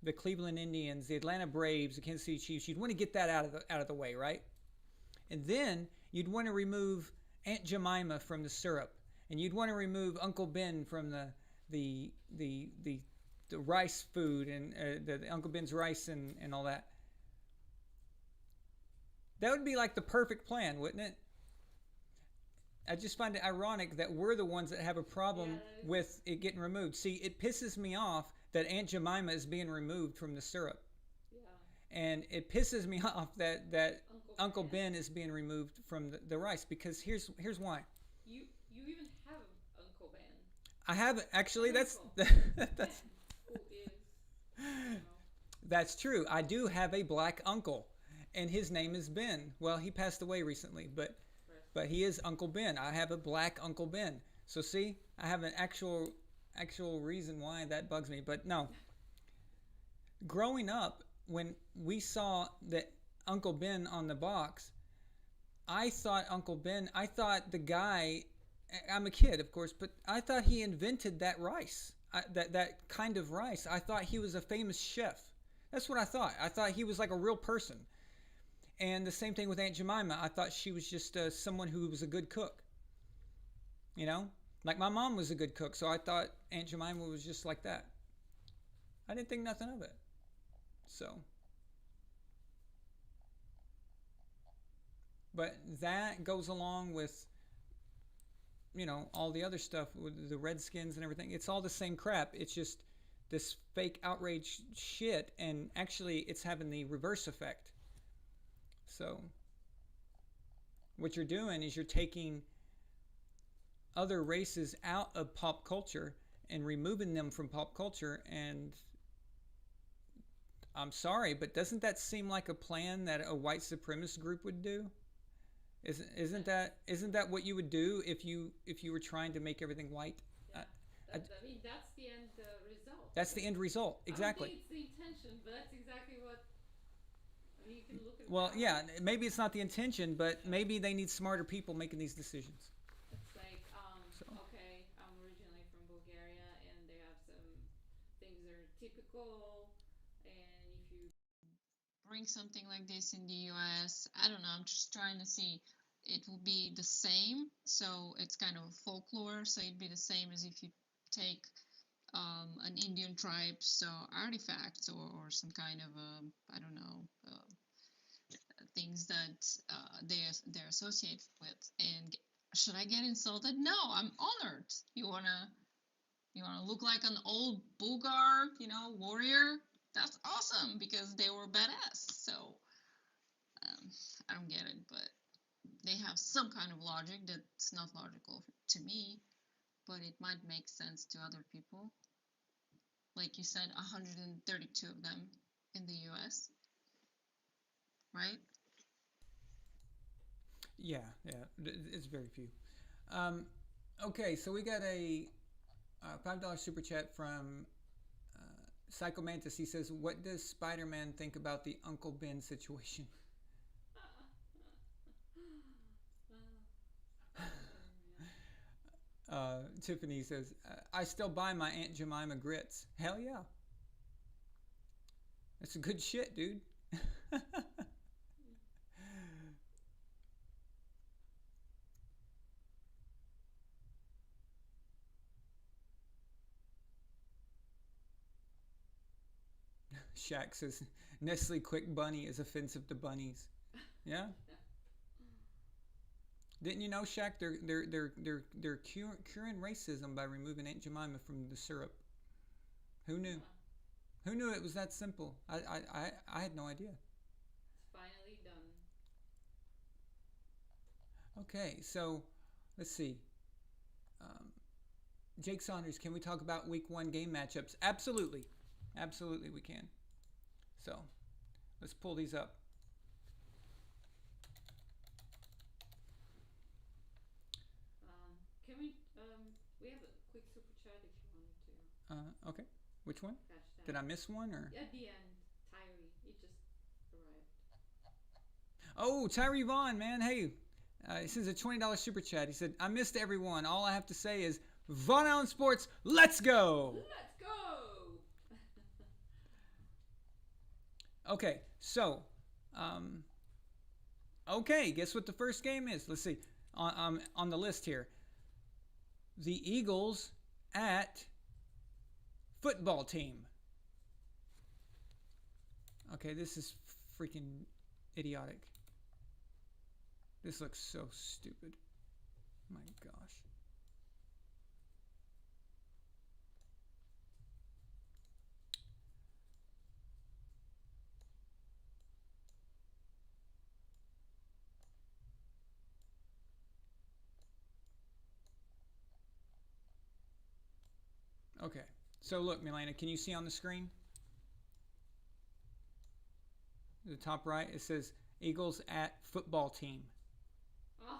the Cleveland Indians, the Atlanta Braves, the Kansas City Chiefs. You'd want to get that out of the way, right? And then you'd want to remove Aunt Jemima from the syrup, and you'd want to remove Uncle Ben from the rice food and the Uncle Ben's rice and all that. That would be like the perfect plan, wouldn't it? I just find it ironic that we're the ones that have a problem with it getting removed. See, it pisses me off that Aunt Jemima is being removed from the syrup, Yeah. and it pisses me off that Uncle Ben. Ben is being removed from the rice, because here's why. You even have Uncle Ben. I have actually. An That's uncle. that's Ben, who is, you know, that's true. I do have a black uncle, and his name is Ben. Well, he passed away recently, but he is Uncle Ben. I have a black Uncle Ben. So see, I have an actual reason why that bugs me. But no, growing up, when we saw that Uncle Ben on the box, I thought Uncle Ben. I thought the guy. I'm a kid, of course, but I thought he invented that rice. That kind of rice. I thought he was a famous chef. That's what I thought. I thought he was like a real person. And the same thing with Aunt Jemima. I thought she was just someone who was a good cook. You know? Like my mom was a good cook, so I thought Aunt Jemima was just like that. I didn't think nothing of it. So. But that goes along with, all the other stuff with the Redskins and everything. It's all the same crap. It's just this fake outrage shit, and actually it's having the reverse effect. So what you're doing is you're taking other races out of pop culture and removing them from pop culture, and I'm sorry, but doesn't that seem like a plan that a white supremacist group would do? Isn't that what you would do if you were trying to make everything white? yeah. I mean, that's the end result. That's the end result, exactly. I don't think it's the intention, but that's exactly what. I mean, you can look at. Well, yeah, maybe it's not the intention, but maybe they need smarter people making these decisions. It's like, So. okay, I'm originally from Bulgaria, and they have some things that are typical, and if you Bring something like this in the US, I don't know, I'm just trying to see. It will be the same, so it's kind of folklore, so it'd be the same as if you take an Indian tribe's artifacts or some kind of, I don't know, things that they're associated with. And should I get insulted? No, I'm honored. You wanna look like an old Bulgar, warrior? That's awesome because they were badass. So I don't get it, but they have some kind of logic that's not logical to me, but it might make sense to other people. Like you said, 132 of them in the US, right? Yeah, it's very few. Okay, so we got a $5 super chat from Psycho Mantis. He says, "What does Spider-Man think about the Uncle Ben situation?" Tiffany says, "I still buy my Aunt Jemima grits." Hell yeah, that's a good shit, dude. Shaq says, "Nestle Quick Bunny is offensive to bunnies." Yeah. Didn't you know, Shaq? They're curing racism by removing Aunt Jemima from the syrup. Who knew? Who knew it was that simple? I had no idea. It's finally done. Okay, so let's see. Jake Saunders, can we talk about Week 1 game matchups? Absolutely, absolutely we can. So let's pull these up. Can we have a quick super chat if you wanted to Okay, which one? catch that. Did I miss one or? At the end, Tyree, he just arrived. Oh, Tyree Vaughn, man, hey. He sends a $20 super chat. He said, "I missed everyone. All I have to say is, VonAllen Sports, let's go!" Let's go! Okay, so, okay, guess what the first game is? Let's see, on the list here. The Eagles at football team. Okay, this is freaking idiotic. This looks so stupid. My gosh. Okay. So look, Milena, can you see on the screen? The top right, it says Eagles at football team. Oh.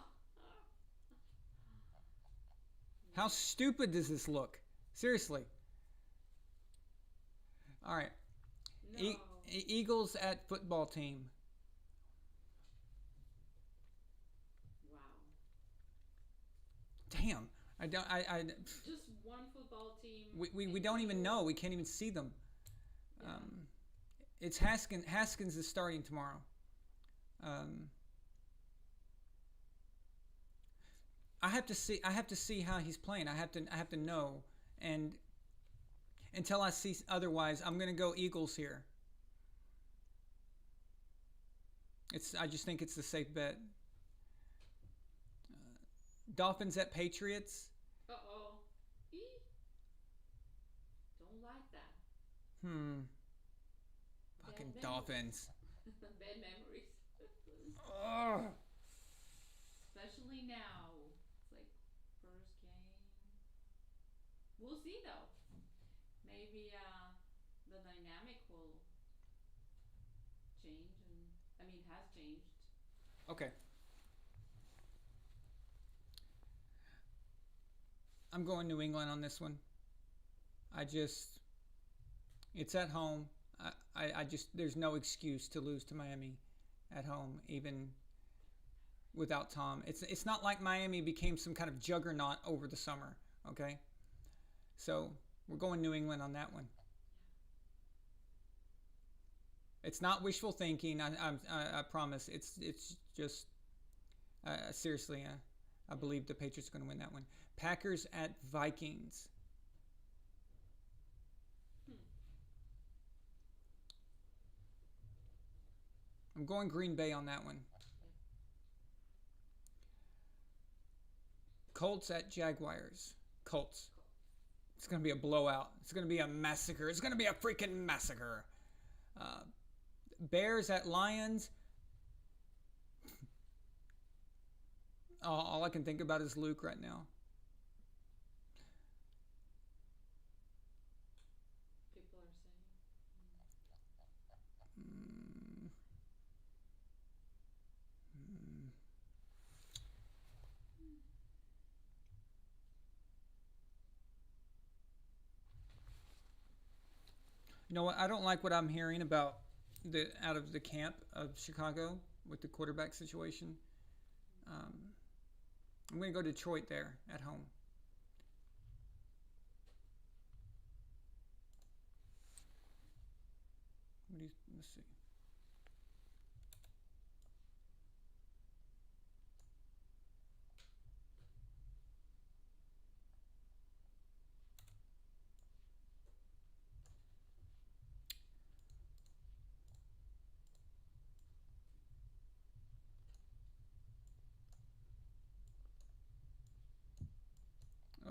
How stupid does this look? Seriously. All right. No. Eagles at football team. Wow. Damn. I don't. Just one football team. We don't even know. We can't even see them. Yeah. It's Haskins. Haskins is starting tomorrow. I have to see. I have to see how he's playing. I have to know. And until I see otherwise, I'm gonna go Eagles here. I just think it's the safe bet. Dolphins at Patriots. Uh-oh. Don't like that. Fucking Bad Dolphins. Bad memories. Ugh. Especially now. It's like first game. We'll see though. Maybe the dynamic will change has changed. Okay. I'm going New England on this one. It's at home. There's no excuse to lose to Miami at home, even without Tom. It's not like Miami became some kind of juggernaut over the summer. Okay, so we're going New England on that one. It's not wishful thinking. I promise. It's just seriously. I believe the Patriots are going to win that one. Packers at Vikings. I'm going Green Bay on that one. Colts at Jaguars. Colts. It's going to be a blowout. It's going to be a massacre. It's going to be a freaking massacre. Bears at Lions. All I can think about is Luke right now. People are saying. You know what? I don't like what I'm hearing about out of the camp of Chicago with the quarterback situation. I'm going to go Detroit there at home. Let's see.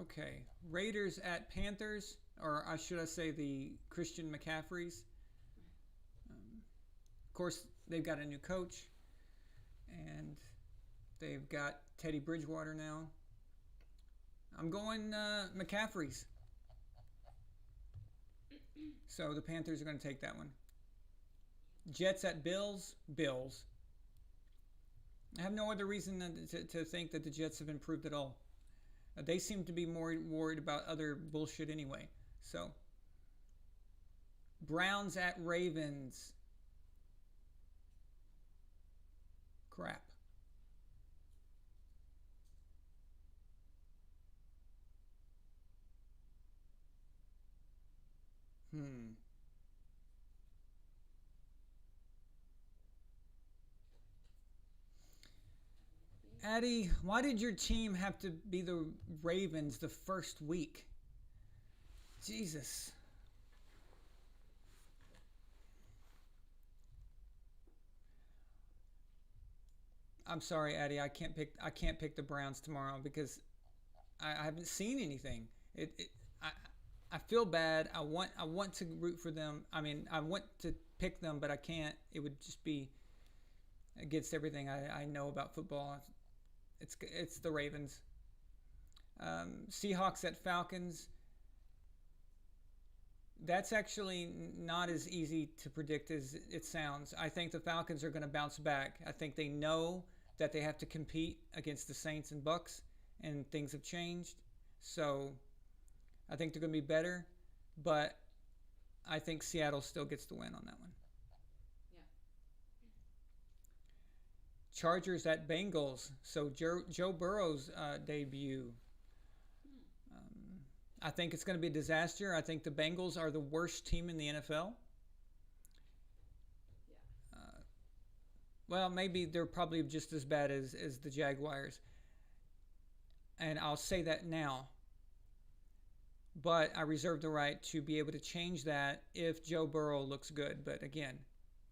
Okay, Raiders at Panthers, or should I say the Christian McCaffreys. Of course, they've got a new coach, and they've got Teddy Bridgewater now. I'm going McCaffreys. So the Panthers are going to take that one. Jets at Bills. Bills. I have no other reason to think that the Jets have improved at all. They seem to be more worried about other bullshit anyway. So, Browns at Ravens. Crap. Addie, why did your team have to be the Ravens the first week? Jesus. I'm sorry, Addie. I can't pick the Browns tomorrow because I haven't seen anything. I feel bad. I want to root for them. I mean, I want to pick them, but I can't. It would just be against everything I know about football. It's the Ravens. Seahawks at Falcons. That's actually not as easy to predict as it sounds. I think the Falcons are going to bounce back. I think they know that they have to compete against the Saints and Bucks, and things have changed. So I think they're going to be better, but I think Seattle still gets the win on that one. Yeah. Chargers at Bengals. So Joe Burrow's debut. I think it's going to be a disaster. I think the Bengals are the worst team in the NFL. Yeah. Well, maybe they're probably just as bad as the Jaguars. And I'll say that now. But I reserve the right to be able to change that if Joe Burrow looks good. But again,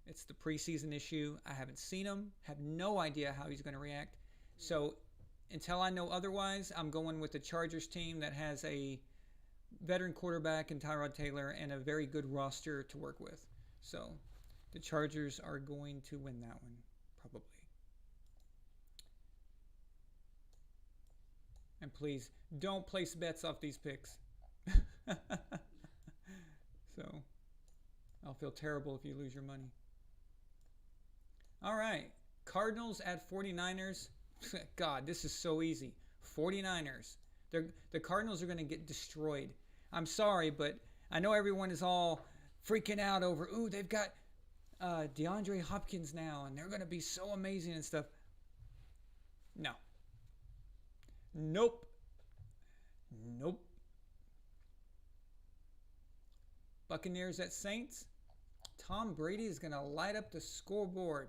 it's the preseason issue. I haven't seen him, have no idea how he's going to react. So until I know otherwise, I'm going with the Chargers team that has a veteran quarterback in Tyrod Taylor and a very good roster to work with. So the Chargers are going to win that one, probably. And please, don't place bets off these picks. So I'll feel terrible if you lose your money. All right. Cardinals at 49ers. God, this is so easy. 49ers. The Cardinals are going to get destroyed. I'm sorry, but I know everyone is all freaking out over, ooh, they've got DeAndre Hopkins now, and they're going to be so amazing and stuff. No. Nope. Nope. Buccaneers at Saints. Tom Brady is going to light up the scoreboard.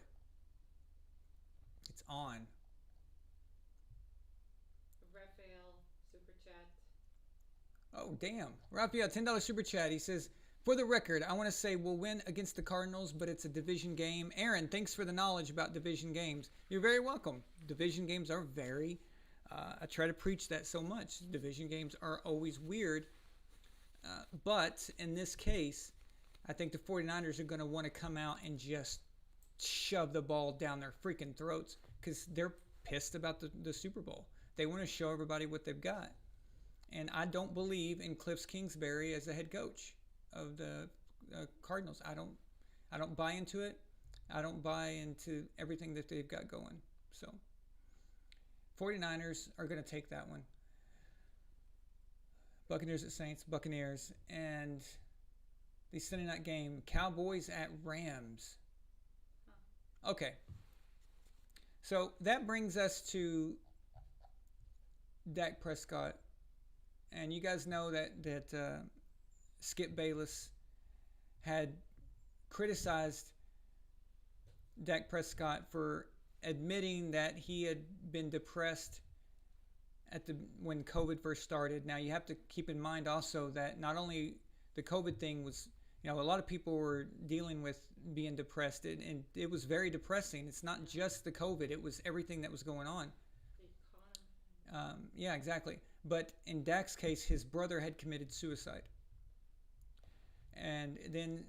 It's on. Raphael, super chat. Oh, damn. Raphael, $10 super chat. He says, for the record, I want to say we'll win against the Cardinals, but it's a division game. Aaron, thanks for the knowledge about division games. You're very welcome. Division games are very... I try to preach that so much. Division games are always weird. But in this case, I think the 49ers are going to want to come out and just shove the ball down their freaking throats because they're pissed about the Super Bowl. They want to show everybody what they've got. And I don't believe in Cliff Kingsbury as the head coach of the Cardinals. I don't buy into it. I don't buy into everything that they've got going. So 49ers are going to take that one. Buccaneers at Saints, Buccaneers. And the Sunday night game, Cowboys at Rams. Okay. So that brings us to Dak Prescott. And you guys know that Skip Bayless had criticized Dak Prescott for admitting that he had been depressed when COVID first started. Now you have to keep in mind also that not only the COVID thing was, a lot of people were dealing with being depressed, and it was very depressing. It's not just the COVID; it was everything that was going on. Yeah, exactly. But in Dak's case, his brother had committed suicide, and then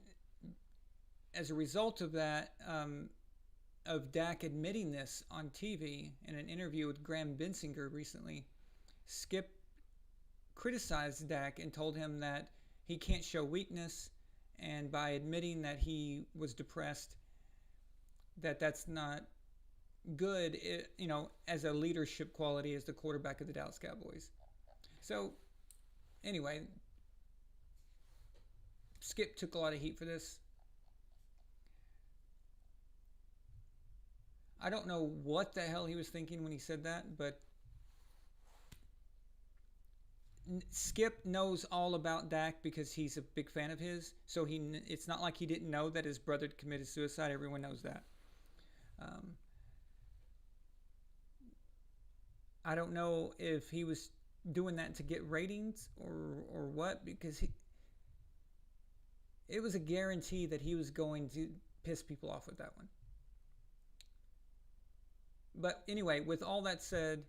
as a result of that. Of Dak admitting this on TV in an interview with Graham Bensinger recently, Skip criticized Dak and told him that he can't show weakness, and by admitting that he was depressed, that's not good, as a leadership quality as the quarterback of the Dallas Cowboys. So, anyway, Skip took a lot of heat for this. I don't know what the hell he was thinking when he said that, but Skip knows all about Dak because he's a big fan of his. So it's not like he didn't know that his brother committed suicide. Everyone knows that. I don't know if he was doing that to get ratings or what, because it was a guarantee that he was going to piss people off with that one. But anyway, with all that said,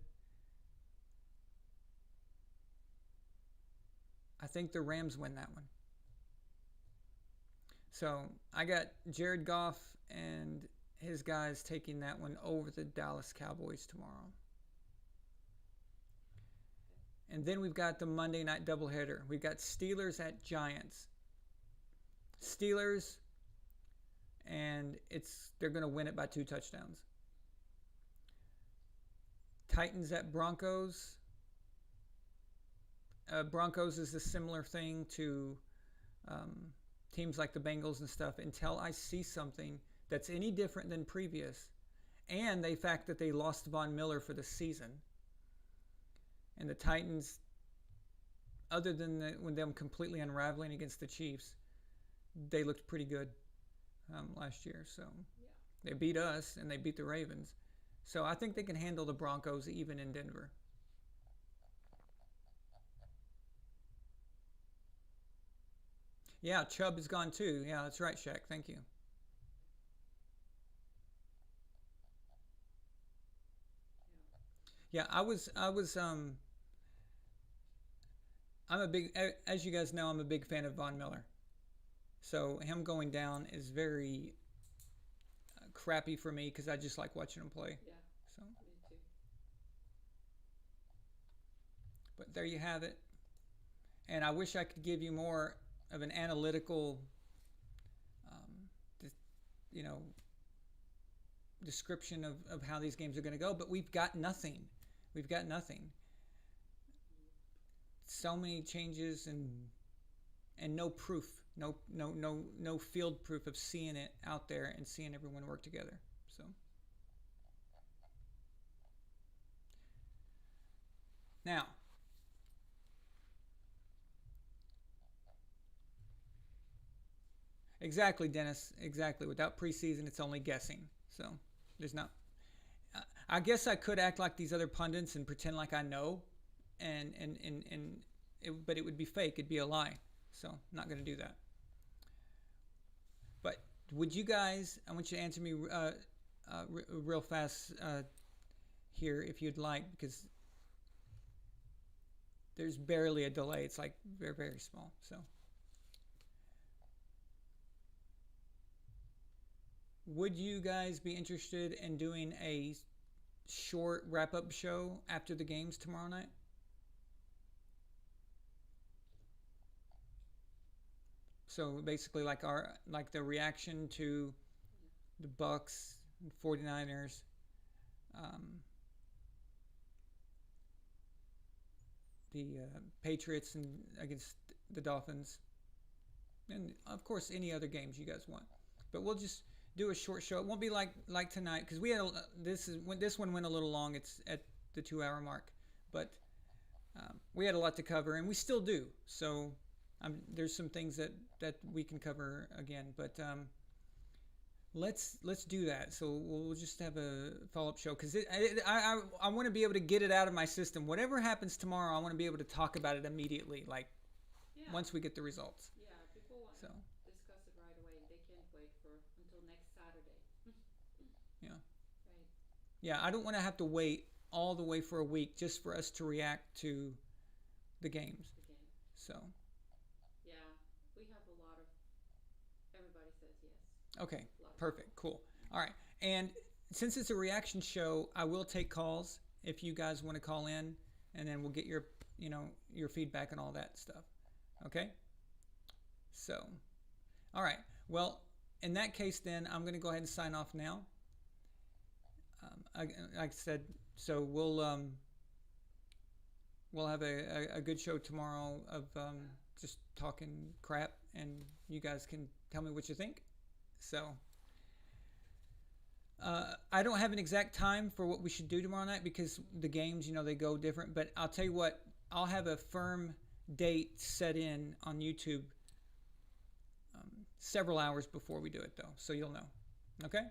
I think the Rams win that one. So I got Jared Goff and his guys taking that one over the Dallas Cowboys tomorrow. And then we've got the Monday night doubleheader. We've got Steelers at Giants. Steelers, and they're going to win it by 2 touchdowns. Titans at Broncos. Broncos is a similar thing to teams like the Bengals and stuff until I see something that's any different than previous, and the fact that they lost Von Miller for the season. And the Titans, other than them completely unraveling against the Chiefs, they looked pretty good last year. So they beat us and they beat the Ravens. So I think they can handle the Broncos even in Denver. Yeah, Chubb is gone too. Yeah, that's right, Shaq. Thank you. Yeah, I'm a big, as you guys know, I'm a big fan of Von Miller. So him going down is very crappy for me because I just like watching him play. Yeah, So, me too. but there you have it. And I wish I could give you more of an analytical, um, you know, description of how these games are going to go, but we've got nothing. We've got nothing. So many changes and no proof, no field proof of seeing it out there and seeing everyone work together. So now, exactly, Dennis. Exactly. Without preseason, it's only guessing. So there's not. I guess I could act like these other pundits and pretend like I know, but it would be fake. It'd be a lie. So I'm not going to do that. But would you guys? I want you to answer me real fast here, if you'd like, because there's barely a delay. It's like very, very small. So would you guys be interested in doing a short wrap-up show after the games tomorrow night? So basically like the reaction to the Bucks and 49ers, um, the Patriots and against the Dolphins, and of course any other games you guys want. But we'll just do a short show. It won't be like tonight because we had this one went a little long. It's at the 2 hour mark, but we had a lot to cover, and we still do. So there's some things that we can cover again, but let's do that. So we'll just have a follow-up show because I want to be able to get it out of my system. Whatever happens tomorrow, I want to be able to talk about it immediately, like once we get the results. Yeah, people want to discuss it right away. They can't wait until next Saturday. Yeah. Right. Yeah, I don't want to have to wait all the way for a week just for us to react to the games. So. Yeah, we have a lot of. Everybody says yes. Okay. Perfect. Cool. All right. And since it's a reaction show, I will take calls if you guys want to call in, and then we'll get your feedback and all that stuff. Okay? So, all right. Well, in that case, then I'm going to go ahead and sign off now. Like I said, so we'll have a good show tomorrow of just talking crap, and you guys can tell me what you think. So. I don't have an exact time for what we should do tomorrow night because the games, they go different. But I'll tell you what, I'll have a firm date set in on YouTube several hours before we do it, though. So you'll know. Okay?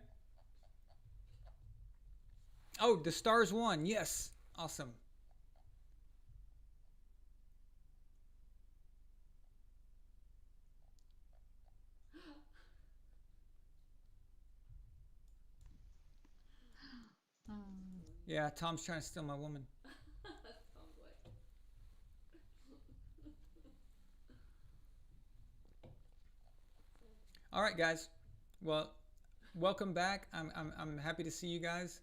Oh, the Stars won. Yes. Awesome. Yeah, Tom's trying to steal my woman. Sounds like. All right, guys. Well, welcome back. I'm happy to see you guys,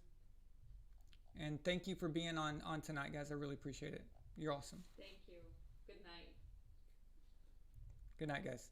and thank you for being on tonight, guys. I really appreciate it. You're awesome. Thank you. Good night. Good night, guys.